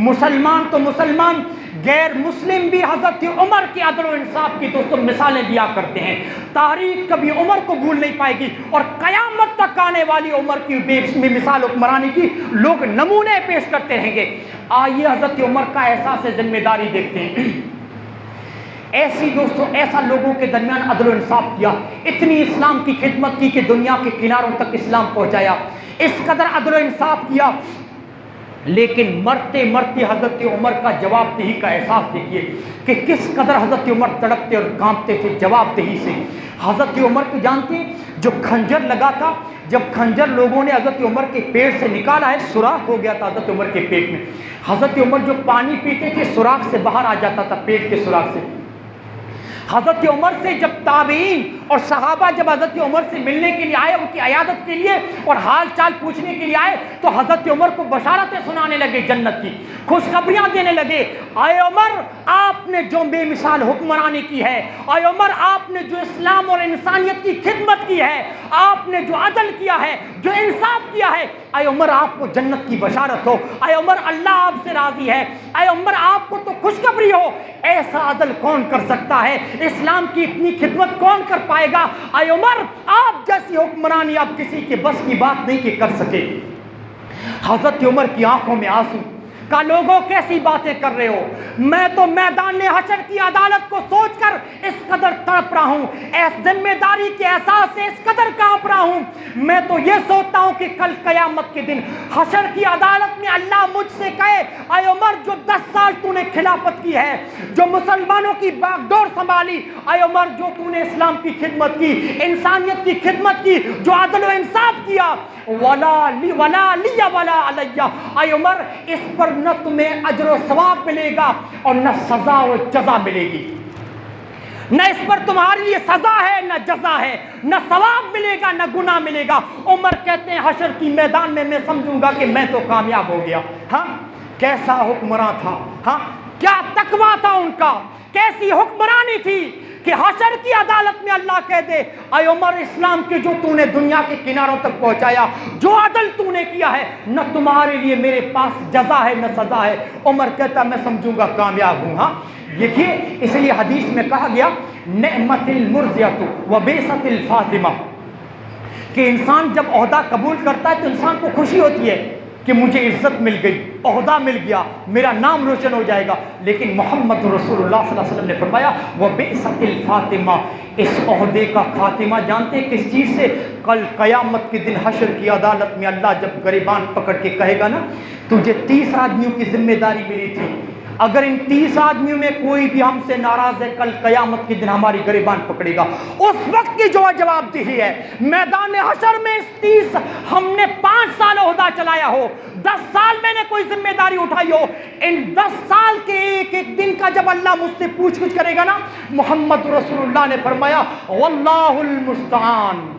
مسلمان تو مسلمان، غیر مسلم بھی حضرت عمر کی عدل و انصاف کی دوستو مثالیں دیا کرتے ہیں۔ تاریخ کبھی عمر کو بھول نہیں پائے گی، اور قیامت تک آنے والی عمر کی بے مثال حکمرانی کی لوگ نمونے پیش کرتے رہیں گے۔ آئیے حضرت عمر کا احساس ذمہ داری دیکھتے ہیں۔ ایسی دوستوں ایسا لوگوں کے درمیان عدل و انصاف کیا، اتنی اسلام کی خدمت کی کہ دنیا کے کناروں تک اسلام پہنچایا، اس قدر عدل و انصاف کیا، لیکن مرتے مرتے حضرت عمر کا جواب دہی کا احساس دیکھیے کہ کس قدر حضرت عمر تڑپتے اور کانپتے تھے جواب دہی سے۔ حضرت عمر کو جانتے ہیں جو کھنجر لگا تھا، جب کھنجر لوگوں نے حضرت عمر کے پیٹ سے نکالا ہے، سوراخ ہو گیا تھا حضرت عمر کے پیٹ میں، حضرت عمر جو پانی پیتے تھے سوراخ سے باہر آ جاتا تھا، پیٹ کے سوراخ سے۔ حضرت عمر سے جب تابعین اور صحابہ جب حضرت عمر سے ملنے کے لیے آئے، ان کی عیادت کے لیے اور حال چال پوچھنے کے لیے آئے، تو حضرت عمر کو بشارتیں سنانے لگے جنت کی، خوشخبریاں دینے لگے۔ اے عمر، آپ نے جو بے مثال حکمرانی کی ہے، اے عمر آپ نے جو اسلام اور انسانیت کی خدمت کی ہے، آپ نے جو عدل کیا ہے، جو انصاف کیا ہے، اے عمر آپ کو جنت کی بشارت ہو، اے عمر اللہ آپ سے راضی ہے، اے عمر آپ کو تو خوشخبری ہو۔ ایسا عدل کون کر سکتا ہے؟ اسلام کی اتنی خدمت کون کر پائے گا؟ اے عمر آپ جیسی حکمرانی آپ کسی کے بس کی بات نہیں کہ کر سکے۔ حضرت عمر کی آنکھوں میں آنسو، کہا لوگوں کیسی باتیں کر رہے ہو، میں تو میدان حشر کی عدالت کو سوچ کر اس قدر تڑپ رہا ہوں، اس ذمہ داری کے احساس سے اس قدر کانپ رہا ہوں، میں تو یہ سوچتا ہوں کہ کل قیامت کے دن حشر کی عدالت میں اللہ مجھ سے کہے اے عمر جو 10 سال تو نے خلافت کی ہے، جو مسلمانوں کی باغ ڈور سنبھالی، اے عمر جو تو نے اسلام کی خدمت کی، انسانیت کی خدمت کی، جو عدل و انصاف کیا، ولا لی ولا علیہ، اے عمر اس پر نہ تمہیں اجر و ثواب ملے گا اور نہ سزا و جزا ملے گی، نہ اس پر تمہارے لیے سزا ہے نہ جزا ہے، نہ ثواب ملے گا نہ گناہ ملے گا۔ عمر کہتے ہیں حشر کی میدان میں سمجھوں گا کہ میں تو کامیاب ہو گیا۔ ہاں کیسا حکمراں تھا، ہاں کیا تقویٰ تھا ان کا، کیسی حکمرانی تھی کہ حشر کی عدالت میں اللہ کہہ دے اے عمر اسلام کے جو تو نے دنیا کے کناروں تک پہنچایا، جو عدل تو نے کیا ہے، نہ تمہارے لیے میرے پاس جزا ہے نہ سزا ہے۔ عمر کہتا میں سمجھوں گا کامیاب ہوں۔ ہاں دیکھیے اس لیے حدیث میں کہا گیا نعمت المرضیۃ و بیست الفاطمہ، کہ انسان جب عہدہ قبول کرتا ہے تو انسان کو خوشی ہوتی ہے کہ مجھے عزت مل گئی، عہدہ مل گیا، میرا نام روشن ہو جائے گا، لیکن محمد رسول اللہ صلی اللہ علیہ وسلم نے فرمایا وَبِئْسَتِ الْفَاطِمَةِ، اس عہدے کا خاتمہ جانتے ہیں کس چیز سے؟ کل قیامت کے دن حشر کی عدالت میں اللہ جب گریبان پکڑ کے کہے گا نا تجھے 30 آدمیوں کی ذمہ داری ملی تھی، اگر ان 30 آدمیوں میں کوئی بھی ہم سے ناراض ہے کل قیامت کے دن ہماری گریبان پکڑے گا، اس وقت کی جو جواب دہی ہے میدان حشر میں اس 30 ہم نے 5 سال عہدہ چلایا ہو، 10 سال میں نے کوئی ذمہ داری اٹھائی ہو، ان 10 سال کے ایک ایک دن کا جب اللہ مجھ سے پوچھ گچھ کرے گا نا، محمد رسول اللہ نے فرمایا واللہ المستعان،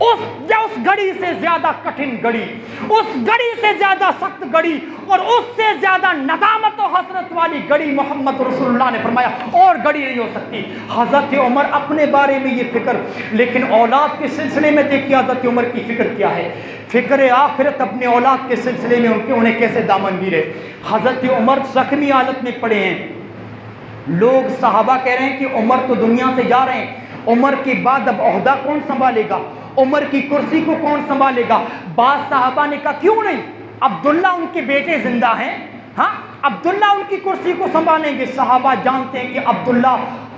اس گھڑی سے زیادہ کٹھن گھڑی، اس گھڑی سے زیادہ سخت گھڑی اور اس سے زیادہ ندامت و حسرت والی گھڑی محمد رسول اللہ نے فرمایا اور گھڑی نہیں ہو سکتی۔ حضرت عمر اپنے بارے میں یہ فکر، لیکن اولاد کے سلسلے میں دیکھیے حضرت عمر کی فکر کیا ہے، فکر آخرت اپنے اولاد کے سلسلے میں انہیں کیسے دامن گیرے۔ حضرت عمر زخمی حالت میں پڑے ہیں، لوگ صحابہ کہہ رہے ہیں کہ عمر تو دنیا سے جا رہے ہیں، عمر کے بعد اب عہدہ کون سنبھالے گا، عمر کی کرسی کو کون سنبھالے گا؟ بعض صحابہ نے کہا کیوں نہیں، عبداللہ ان کے بیٹے زندہ ہیں، ہاں عبداللہ ان کی کرسی کو سنبھالیں گے۔ صحابہ جانتے ہیں کہ عبداللہ،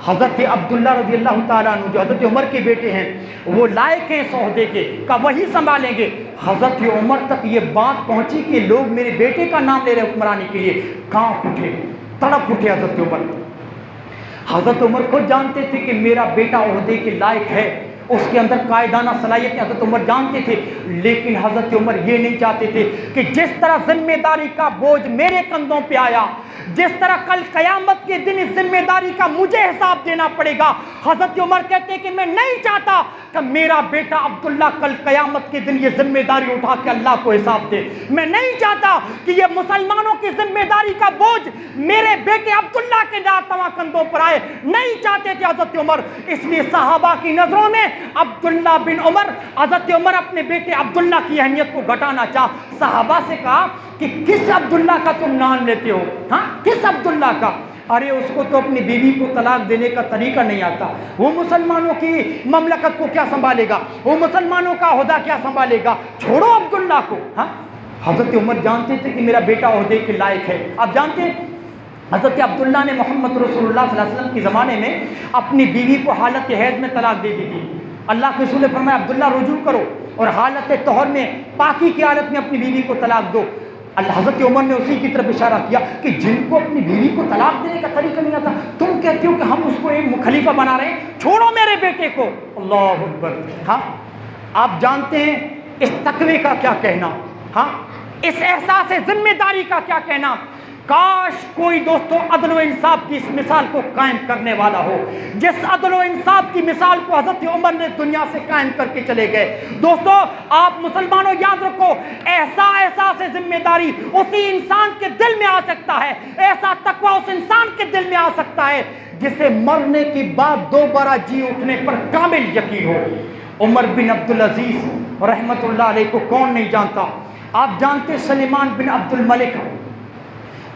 حضرت عبداللہ رضی اللہ تعالیٰ عنہ جو حضرت عمر کے بیٹے ہیں وہ لائق ہیں اس عہدے کے، کہ وہی سنبھالیں گے۔ حضرت عمر تک یہ بات پہنچی کہ لوگ میرے بیٹے کا نام لے رہے حکمرانی کے لیے، کانپ اٹھے، تڑپ اٹھے حضرت عمر۔ حضرت عمر خود جانتے تھے کہ میرا بیٹا عہدے کے لائق ہے، اس کے اندر قائدانہ صلاحیتیں حضرت عمر جانتے تھے، لیکن حضرت عمر یہ نہیں چاہتے تھے کہ جس طرح ذمہ داری کا بوجھ میرے کندھوں پہ آیا، جس طرح کل قیامت کے دن اس ذمہ داری کا مجھے حساب دینا پڑے گا، حضرت عمر کہتے ہیں کہ میں نہیں چاہتا کہ میرا بیٹا عبداللہ کل قیامت کے دن یہ ذمہ داری اٹھا کے اللہ کو حساب دے، میں نہیں چاہتا کہ یہ مسلمانوں کی ذمہ داری کا بوجھ میرے بیٹے عبداللہ کے ناتواں کندھوں پر آئے، نہیں چاہتے تھے حضرت عمر۔ اس لیے صحابہ کی نظروں میں عبداللہ بن عمر، حضرت عمر اپنے بیٹے عبداللہ کی اہمیت کو گھٹانا چاہ، صحابہ سے کہا کہ کس عبداللہ کا تم نام لیتے ہو؟ ہاں کس عبداللہ کا؟ ارے اس کو تو اپنی بیوی کو طلاق دینے کا طریقہ نہیں آتا، وہ مسلمانوں کی مملکت کو کیا سنبھالے گا، وہ مسلمانوں کا عہدہ کیا سنبھالے گا، چھوڑو عبداللہ کو۔ ہاں حضرت عمر جانتے تھے کہ میرا بیٹا عہدے کے لائق ہے۔ آپ جانتے ہیں حضرت عبداللہ نے محمد رسول اللہ صلی اللہ علیہ وسلم کے زمانے میں اپنی بیوی کو حالت حیض میں طلاق دے دی تھی. اللہ کے رسول نے فرمایا عبداللہ رجوع کرو اور حالت طہر میں پاکی کی حالت میں اپنی بیوی کو طلاق دو. اللہ حضرت عمر نے اسی کی طرف اشارہ کیا کہ جن کو اپنی بیوی کو طلاق دینے کا طریقہ نہیں آتا تم کہتے ہو کہ ہم اس کو ایک خلیفہ بنا رہے ہیں, چھوڑو میرے بیٹے کو. اللہ اکبر. ہاں آپ جانتے ہیں اس تقوی کا کیا کہنا, ہاں اس احساس ذمہ داری کا کیا کہنا. کاش کوئی دوستو عدل و انصاف کی اس مثال کو قائم کرنے والا ہو جس عدل و انصاف کی مثال کو حضرت عمر نے دنیا سے قائم کر کے چلے گئے. دوستو آپ مسلمانوں یاد رکھو, ایسا احساس ذمہ داری اسی انسان کے دل میں آ سکتا ہے, ایسا تقوی اس انسان کے دل میں آ سکتا ہے جسے مرنے کے بعد دوبارہ جی اٹھنے پر کامل یقین ہو. عمر بن عبدالعزیز رحمت اللہ علیہ کو کون نہیں جانتا. آپ جانتے سلیمان بن عبد الملک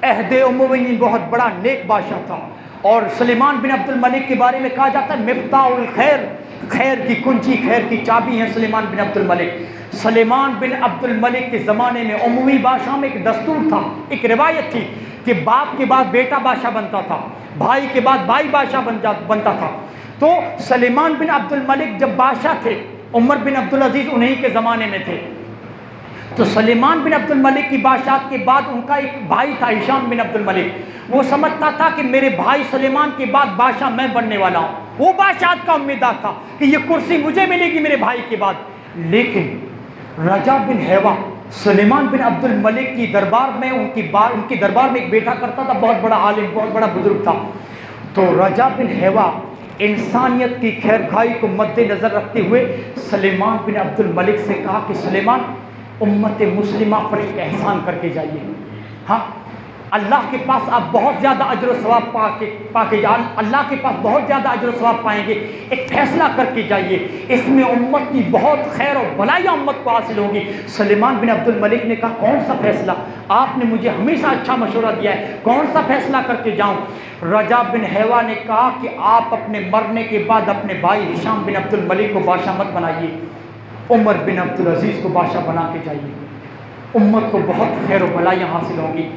عہد اموی میں بہت بڑا نیک بادشاہ تھا, اور سلیمان بن عبد الملک کے بارے میں کہا جاتا ہے مفتاح الخیر, خیر کی کنجی, خیر کی چابی ہیں سلیمان بن عبد الملک. سلیمان بن عبد الملک کے زمانے میں اموی بادشاہ میں ایک دستور تھا, ایک روایت تھی کہ باپ کے بعد بیٹا بادشاہ بنتا تھا, بھائی کے بعد بھائی بادشاہ بنتا تھا. تو سلیمان بن عبد الملک جب بادشاہ تھے, عمر بن عبدالعزیز انہی کے زمانے میں تھے, تو سلیمان بن عبد الملک کی بادشاہت کے بعد ان کا ایک بھائی تھا ہشام بن عبد الملک. وہ سمجھتا تھا کہ میرے بھائی سلیمان کے بعد بادشاہ میں بننے والا ہوں, وہ بادشاہت کا امیدوار تھا کہ یہ کرسی مجھے ملے گی میرے بھائی کے بعد. لیکن رجا بن حیوہ سلیمان بن عبد الملک کی دربار میں ان کی دربار میں ایک بیٹا کرتا تھا, بہت بڑا عالم, بہت بڑا بزرگ تھا. تو رجا بن حیوہ انسانیت کی خیر خواہی کو مد نظر رکھتے ہوئے سلیمان بن عبد الملک سے کہا کہ سلیمان امت مسلمہ پر ایک احسان کر کے جائیے, ہاں اللہ کے پاس آپ بہت زیادہ اجر و ثواب پا کے اللہ کے پاس بہت زیادہ اجر و ثواب پائیں گے, ایک فیصلہ کر کے جائیے, اس میں امت کی بہت خیر اور بھلائیاں امت کو حاصل ہوں گی. سلیمان بن عبد الملک نے کہا کون سا فیصلہ, آپ نے مجھے ہمیشہ اچھا مشورہ دیا ہے, کون سا فیصلہ کر کے جاؤں. رجا بن حیوہ نے کہا کہ آپ اپنے مرنے کے بعد اپنے بھائی ہشام بن عبد الملک کو بادشاہ مت بنائیے, عمر بن عبدالعزیز کو بادشاہ بنا کے جائیے, امت کو بہت خیر و بھلائیاں حاصل ہوں گی.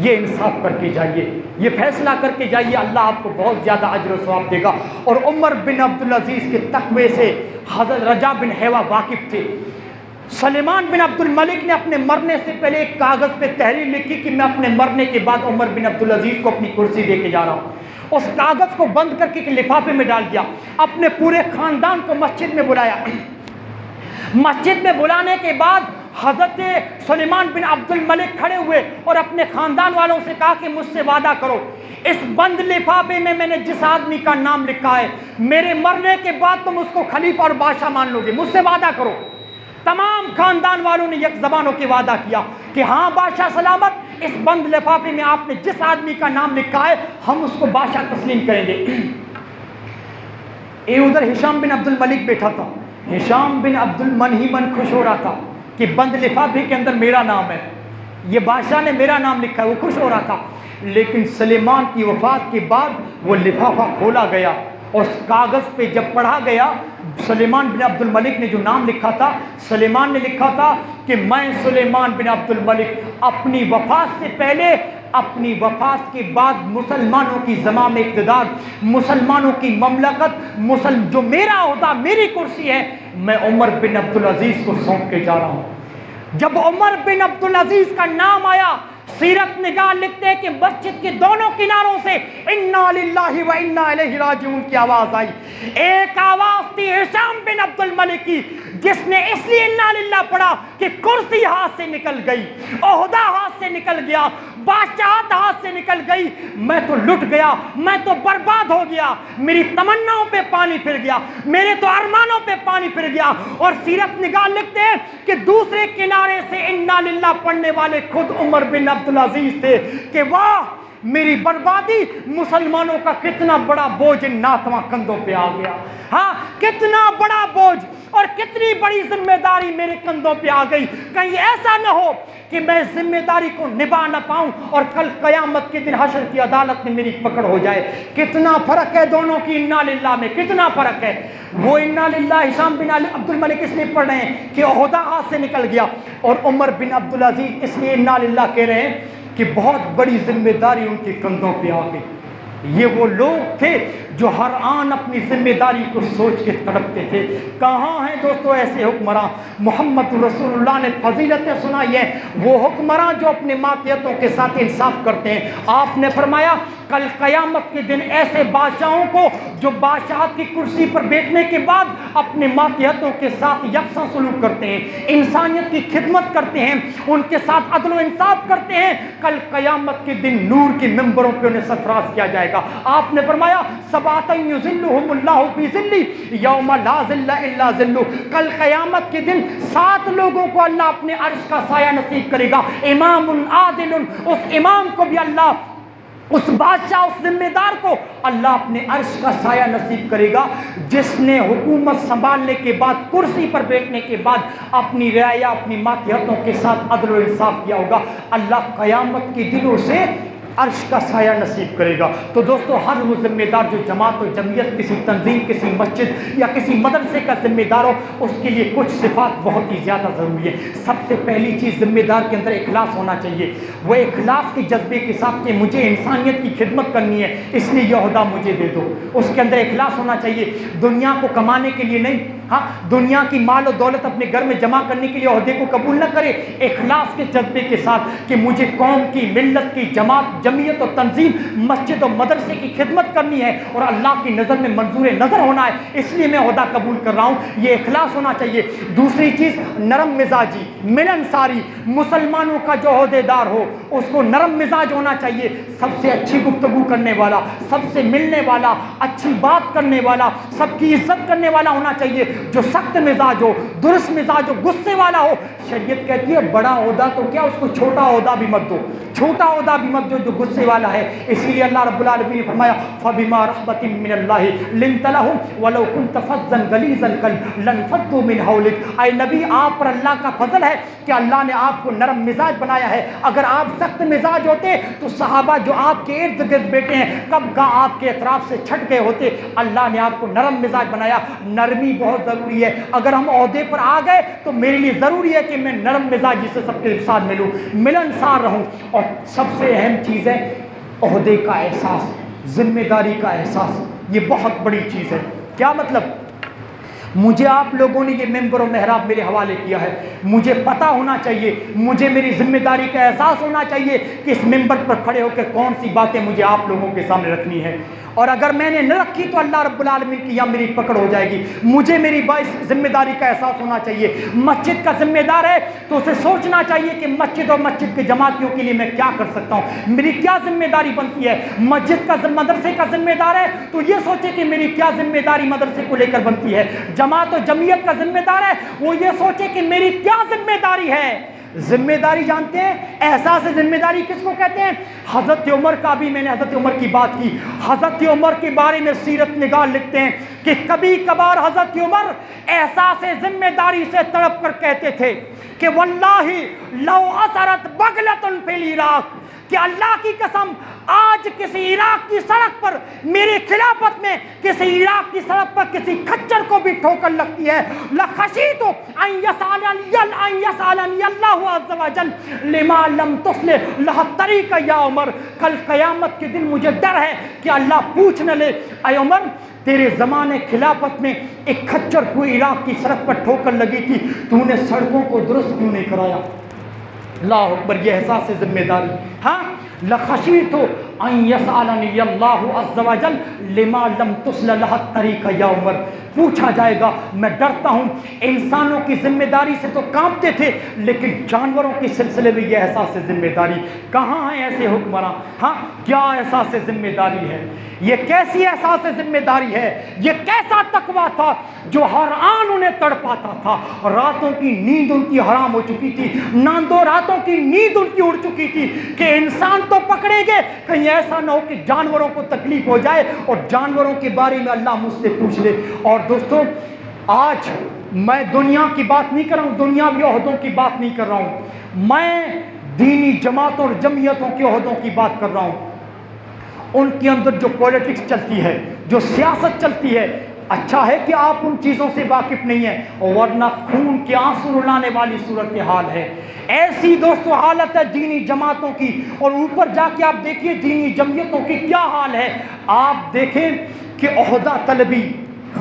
یہ انصاف کر کے جائیے, یہ فیصلہ کر کے جائیے, اللہ آپ کو بہت زیادہ اجر و ثواب دے گا. اور عمر بن عبدالعزیز کے تقوی سے حضرت رجا بن حیوہ واقف تھے. سلیمان بن عبد الملک نے اپنے مرنے سے پہلے ایک کاغذ پہ تحریر لکھی کہ میں اپنے مرنے کے بعد عمر بن عبدالعزیز کو اپنی کرسی دے کے جا رہا ہوں. اس کاغذ کو بند کر کے ایک لفافے میں ڈال دیا, اپنے پورے خاندان کو مسجد میں بلایا. مسجد میں بلانے کے بعد حضرت سلیمان بن عبد الملک کھڑے ہوئے اور اپنے خاندان والوں سے کہا کہ مجھ سے وعدہ کرو, اس بند لفافے میں نے جس آدمی کا نام لکھا ہے میرے مرنے کے بعد تم اس کو خلیفہ اور بادشاہ مان لو گے, مجھ سے وعدہ کرو. تمام خاندان والوں نے یک زبان ہو کے وعدہ کیا کہ ہاں بادشاہ سلامت, اس بند لفافے میں آپ نے جس آدمی کا نام لکھا ہے ہم اس کو بادشاہ تسلیم کریں گے. ادھر ہشام بن عبد الملک بیٹھا تھا, ہشام بن عبد المن خوش ہو رہا تھا کہ بند لفافے کے اندر میرا نام ہے, یہ بادشاہ نے میرا نام لکھا ہے, وہ خوش ہو رہا تھا. لیکن سلیمان کی وفات کے بعد وہ لفافہ کھولا گیا اور اس کاغذ پہ جب پڑھا گیا سلیمان بن عبد الملک نے جو نام لکھا تھا, سلیمان نے لکھا تھا کہ میں سلیمان بن عبد الملک اپنی وفات سے پہلے, اپنی وفات کے بعد مسلمانوں کی زمام اقتدار, مسلمانوں کی مملکت, جو میرا عہدہ, میری کرسی ہے, میں عمر بن عبدالعزیز کو سونپ کے جا رہا ہوں. جب عمر بن عبدالعزیز کا نام آیا, سیرت نگار لکھتے ہیں کہ مسجد کے دونوں کناروں سے انا للہ و انا الیہ راجعون کی آواز آئی. ایک آواز تھی ہشام بن عبد الملک کی, جس نے اس لیے انا للہ پڑھا کہ کرسی ہاتھ سے نکل گئی, عہدہ ہاتھ سے نکل گیا, بادشاہت ہاتھ سے نکل گئی, میں تو لٹ گیا, میں تو برباد ہو گیا, میری تمناؤں پہ پانی پھر گیا, میرے تو ارمانوں پہ پانی پھر گیا. اور سیرت نگار لکھتے ہیں کہ دوسرے کنارے سے انا للہ پڑھنے والے خود عمر بن عبدالعزیز تھے کہ واہ میری بربادی, مسلمانوں کا کتنا بڑا بوجھ ان ناتواں کندھوں پہ آ گیا, ہاں کتنا بڑا بوجھ اور کتنی بڑی ذمہ داری میرے کندھوں پہ آ گئی. کہیں ایسا نہ ہو کہ میں ذمہ داری کو نبھا نہ پاؤں اور کل قیامت کے دن حشر کی عدالت میں میری پکڑ ہو جائے. کتنا فرق ہے دونوں کی انا للہ میں, کتنا فرق ہے. وہ انا للہ ہشام بن عبد الملک اس لیے پڑھ رہے ہیں کہ عہدہ ہاتھ سے نکل گیا, اور عمر بن عبدالعزیز اس لیے انا للہ کہہ رہے ہیں کہ بہت بڑی ذمہ داری ان کے کندھوں پہ آ گئی۔ یہ وہ لوگ تھے جو ہر آن اپنی ذمہ داری کو سوچ کے تڑپتے تھے۔ کہاں ہیں دوستو ایسے حکمراں؟ محمد رسول اللہ نے فضیلتیں سنائی ہیں، وہ حکمراں جو اپنے ماتحتوں کے ساتھ انصاف کرتے ہیں۔ آپ نے فرمایا کل قیامت کے دن ایسے بادشاہوں کو جو بادشاہت کی کرسی پر بیٹھنے کے بعد اپنے ماتحتوں کے ساتھ یکساں سلوک کرتے ہیں، انسانیت کی خدمت کرتے ہیں، ان کے ساتھ عدل و انصاف کرتے ہیں، کل قیامت کے دن نور کے ممبروں پہ انہیں سرفراز کیا جائے گا۔ آپ نے فرمایا سبعۃ یظلھم اللہ فی ظلہ یوم لا ظل الا ظلہ، کل قیامت کے دن 7 لوگوں کو اللہ اپنے عرش کا سایہ نصیب کرے گا۔ امام عادل، اس امام کو بھی اللہ، اس بادشاہ، اس ذمہ دار کو اللہ اپنے عرش کا سایہ نصیب کرے گا، جس نے حکومت سنبھالنے کے بعد، کرسی پر بیٹھنے کے بعد اپنی رعایا، اپنی ماتحتوں کے ساتھ عدل و انصاف کیا ہوگا۔ اللہ قیامت کے دنوں سے عرش کا سایہ نصیب کرے گا۔ تو دوستو ہر وہ ذمہ دار جو جماعت و جمعیت، کسی تنظیم، کسی مسجد یا کسی مدرسے کا ذمہ دار ہو، اس کے لیے کچھ صفات بہت ہی زیادہ ضروری ہے۔ سب سے پہلی چیز ذمہ دار کے اندر اخلاص ہونا چاہیے، وہ اخلاص کے جذبے کے ساتھ کہ مجھے انسانیت کی خدمت کرنی ہے اس لیے یہ عہدہ مجھے دے دو۔ اس کے اندر اخلاص ہونا چاہیے، دنیا کو کمانے کے لیے نہیں، ہاں دنیا کی مال و دولت اپنے گھر میں جمع کرنے کے لیے عہدے کو قبول نہ کرے، اخلاص کے جذبے کے ساتھ کہ مجھے قوم کی، ملت کی، جماعت، جمعیت اور تنظیم، مسجد و مدرسے کی خدمت کرنی ہے اور اللہ کی نظر میں منظور نظر ہونا ہے، اس لیے میں عہدہ قبول کر رہا ہوں، یہ اخلاص ہونا چاہیے۔ دوسری چیز نرم مزاجی، ملنساری، مسلمانوں کا جو عہدے دار ہو اس کو نرم مزاج ہونا چاہیے، سب سے اچھی گفتگو کرنے والا، سب سے ملنے والا، اچھی بات کرنے والا، سب کی عزت کرنے والا ہونا چاہیے۔ جو سخت مزاج ہو، درست مزاج ہو، غصے والا ہو، شریعت کہتی ہے بڑا عہدہ تو کیا، اس کو چھوٹا عہدہ بھی مت دو، چھوٹا عہدہ بھی مت دو جو غصے والا ہے۔ اسی لیے اللہ رب العالمین نے فرمایا فَبِمَا رَحْمَةٍ مِّنَ اللَّهِ لِنْتَ لَهُمْ وَلَوْ كُنْتَ فَظًّا غَلِيظَ الْقَلْبِ لَانفَضُّوا مِنْ حَوْلِكَ۔ اے نبی آپ پر اللہ کا فضل ہے کہ اللہ نے آپ کو نرم مزاج بنایا ہے، اگر آپ سخت مزاج ہوتے تو صحابہ جو آپ کے ارد گرد بیٹھے ہیں کب کا آپ کے اطراف سے چھٹ گئے ہوتے۔ اللہ نے آپ کو نرم مزاج بنایا، نرمی بہت ضروری ہے۔ اگر ہم عہدے پر آ گئے تو میرے لیے ضروری ہے کہ میں نرم مزاجی سے سب کے ساتھ ملوں، ملنسار رہوں۔ اور سب سے اہم چیز ہے عہدے کا احساس، ذمہ داری کا احساس، یہ بہت بڑی چیز ہے۔ کیا مطلب؟ مجھے آپ لوگوں نے یہ ممبر و محراب میرے حوالے کیا ہے، مجھے پتہ ہونا چاہیے، مجھے میری ذمہ داری کا احساس ہونا چاہیے کہ اس ممبر پر کھڑے ہو کے کون سی باتیں مجھے آپ لوگوں کے سامنے رکھنی ہے، اور اگر میں نے نہ رکھی تو اللہ رب العالمین کی یہاں میری پکڑ ہو جائے گی۔ مجھے میری ذمہ داری کا احساس ہونا چاہیے۔ مسجد کا ذمہ دار ہے تو اسے سوچنا چاہیے کہ مسجد اور مسجد کے جماعتیوں کے لیے میں کیا کر سکتا ہوں، میری کیا ذمہ داری بنتی ہے۔ مسجد کا مدرسے کا ذمہ دار ہے تو یہ سوچے کہ میری کیا ذمہ داری مدرسے کو لے کر بنتی ہے۔ جماعت و جمعیت کا ذمہ دار ہے وہ یہ سوچے کہ میری کیا ذمہ داری ہے۔ ذمہ داری جانتے ہیں، احساس ذمہ داری کس کو کہتے ہیں؟ حضرت عمر کا بھی میں نے حضرت عمر کی بات کی، حضرت عمر کے بارے میں سیرت نگار لکھتے ہیں کہ کبھی کبھار حضرت عمر احساس ذمہ داری سے تڑپ کر کہتے تھے کہ واللہ لو اثرت بغلۃ فی العراق، کہ اللہ کی قسم آج کسی عراق کی سڑک پر، میری خلافت میں کسی عراق کی سڑک پر کسی کھچر کو بھی ٹھوکر لگتی ہے، لخشیت ان یسألنی اللہ عز وجل لما لم تصلح لہ الطریق یا عمر، کل قیامت کے دن مجھے ڈر ہے کہ اللہ پوچھ نہ لے اے عمر تیرے زمانے خلافت میں ایک کھچر کو عراق کی سڑک پر ٹھوکر لگی تھی، تو نے سڑکوں کو درست کیوں نہیں کرایا؟ اللہ اکبر، یہ احساس ذمہ داری۔ ہاں لخشیت ان یسألنی اللہ عز وجل لما لم تصلح لہ الطریق یا عمر، پوچھا جائے گا، میں ڈرتا ہوں۔ انسانوں کی ذمہ داری سے تو کانپتے تھے لیکن جانوروں کے سلسلے میں یہ احساس ذمہ داری کہاں ہیں ایسے حکمراں؟ ہاں کیا احساس ذمہ داری ہے؟ یہ کیسی احساس ذمہ داری ہے؟ یہ کیسا تقویٰ تھا جو ہر آن انہیں تڑپاتا تھا؟ راتوں کی نیند ان کی حرام ہو چکی تھی، ناندو راتوں کی نیند ان کی اڑ چکی تھی کہ انسان تو پکڑیں گے، کہیں ایسا نہ ہو کہ جانوروں کو تکلیف ہو جائے اور جانوروں کے بارے میں اللہ مجھ سے پوچھ لے۔ اور دوستو آج میں دنیا کی بات نہیں کر رہا ہوں، دنیاوی عہدوں کی بات نہیں کر رہا ہوں، میں دینی جماعتوں اور جمعیتوں کے عہدوں کی بات کر رہا ہوں۔ ان کے اندر جو پولیٹکس چلتی ہے، جو سیاست چلتی ہے، اچھا ہے کہ آپ ان چیزوں سے واقف نہیں ہیں، ورنہ خون کے آنسو رلانے والی صورتحال ہے۔ ایسی دوستو حالت ہے دینی جماعتوں کی، اور اوپر جا کے آپ دیکھیے دینی جمعیتوں کی کیا حال ہے۔ آپ دیکھیں کہ عہدہ طلبی،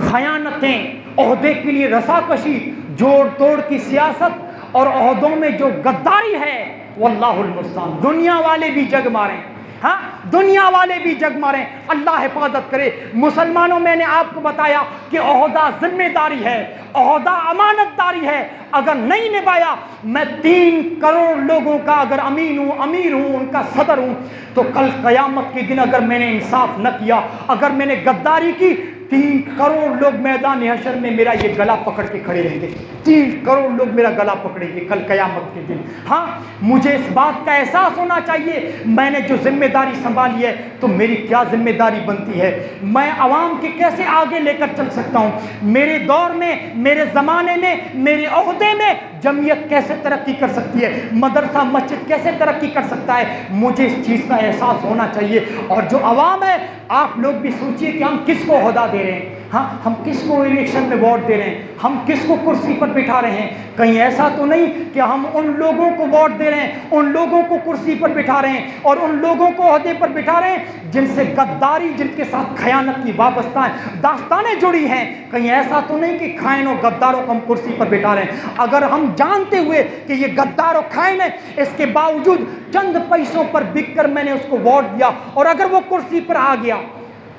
خیانتیں، عہدے کے لیے رساکشی، جوڑ توڑ کی سیاست اور عہدوں میں جو غداری ہے، واللہ المستعان، دنیا والے بھی جگ ماریں، ہاں دنیا والے بھی جگ ماریں، اللہ حفاظت کرے۔ مسلمانوں، میں نے آپ کو بتایا کہ عہدہ ذمہ داری ہے، عہدہ امانت داری ہے، اگر نہیں نبھایا، میں 3 کروڑ لوگوں کا اگر امین ہوں، امیر ہوں، ان کا صدر ہوں، تو کل قیامت کے دن اگر میں نے انصاف نہ کیا، اگر میں نے غداری کی، 3 کروڑ لوگ میدان حشر میں میرا یہ گلا پکڑ کے کھڑے رہیں گے، 3 کروڑ لوگ میرا گلا پکڑیں گے کل قیامت کے دن۔ ہاں مجھے اس بات کا احساس ہونا چاہیے، میں نے جو ذمہ داری سنبھالی ہے تو میری کیا ذمہ داری بنتی ہے، میں عوام کے کیسے آگے لے کر چل سکتا ہوں، میرے دور میں، میرے زمانے میں، میرے عہدے میں جمعیت کیسے ترقی کر سکتی ہے، مدرسہ مسجد کیسے ترقی کر سکتا ہے، مجھے اس چیز کا احساس ہونا چاہیے۔ اور جو عوام ہے، آپ لوگ بھی سوچئے کہ ہم کس کو عہدہ دے رہے ہیں، ہاں ہم کس کو الیکشن میں ووٹ دے رہے ہیں، ہم کس کو کرسی پر بٹھا رہے ہیں۔ کہیں ایسا تو نہیں کہ ہم ان لوگوں کو ووٹ دے رہے ہیں، ان لوگوں کو کرسی پر بٹھا رہے ہیں اور ان لوگوں کو عہدے پر بٹھا رہے ہیں جن سے غداری، جن کے ساتھ خیانت کی وابستہ داستانیں جڑی ہیں۔ کہیں ایسا تو نہیں کہ خائن و غداروں کو ہم کرسی پر بٹھا رہے ہیں۔ اگر ہم جانتے ہوئے کہ یہ غدار و خائن ہے، اس کے باوجود چند پیسوں پر بک کر میں نے اس کو ووٹ دیا، اور اگر وہ کرسی پر آ گیا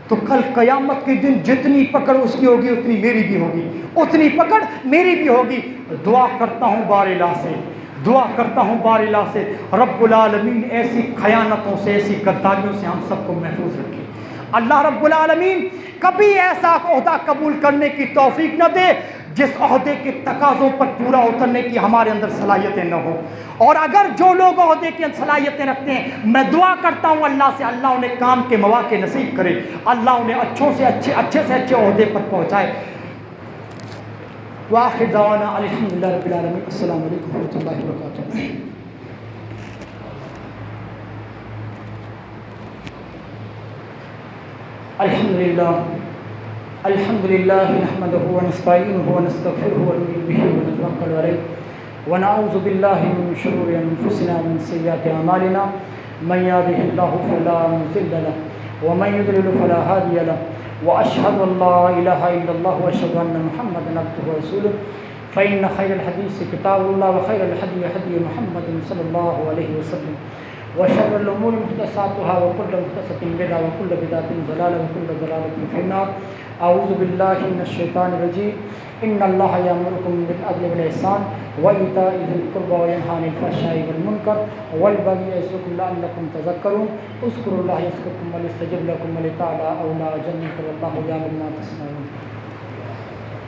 تو کل قیامت کے دن جتنی پکڑ اس کی ہوگی اتنی میری بھی ہوگی، اتنی پکڑ میری بھی ہوگی۔ دعا کرتا ہوں بار الہ سے، دعا کرتا ہوں بار الہ سے، رب العالمین ایسی خیانتوں سے، ایسی غداریوں سے ہم سب کو محفوظ رکھے۔ اللہ رب العالمین کبھی ایسا عہدہ قبول کرنے کی توفیق نہ دے جس عہدے کے تقاضوں پر پورا اترنے کی ہمارے اندر صلاحیتیں نہ ہوں، اور اگر جو لوگ عہدے کی صلاحیتیں رکھتے ہیں، میں دعا کرتا ہوں اللہ سے، اللہ انہیں کام کے مواقع نصیب کرے، اللہ انہیں اچھے سے اچھے عہدے پر پہنچائے۔ وآخر دعوانا الحمدللہ رب العالمین، السلام علیکم ورحمۃ اللہ وبرکاتہ۔ الحمد لله نحمده ونستعينه ونستغفره ونؤمن به ونتوكل عليه ونعوذ بالله من شرور انفسنا ومن سيئات اعمالنا، من يهده الله فلا مضل له ومن يضلل فلا هادي له، واشهد ان لا اله الا الله واشهد ان محمدا عبده ورسوله، فان خير الحديث كتاب الله وخير الهدي هدي محمد صلى الله عليه وسلم، وشر الامور محدثاتها وكل محدثة بدعة وكل بدعة ضلالة وكل ضلالة في النار۔ اعوذ باللہ من الشیطان الرجیم، ان اللہ یامرکم بالعدل والاحسان وایتاء ذی القربى وینہی عن الفحشاء والمنکر والبغی یعظکم لعلکم تذکرون، اذکروا اللہ یذکرکم ولیستجب لکم ولتعلوا اعلی اجرکم واللہ یعلم ما تصنعون۔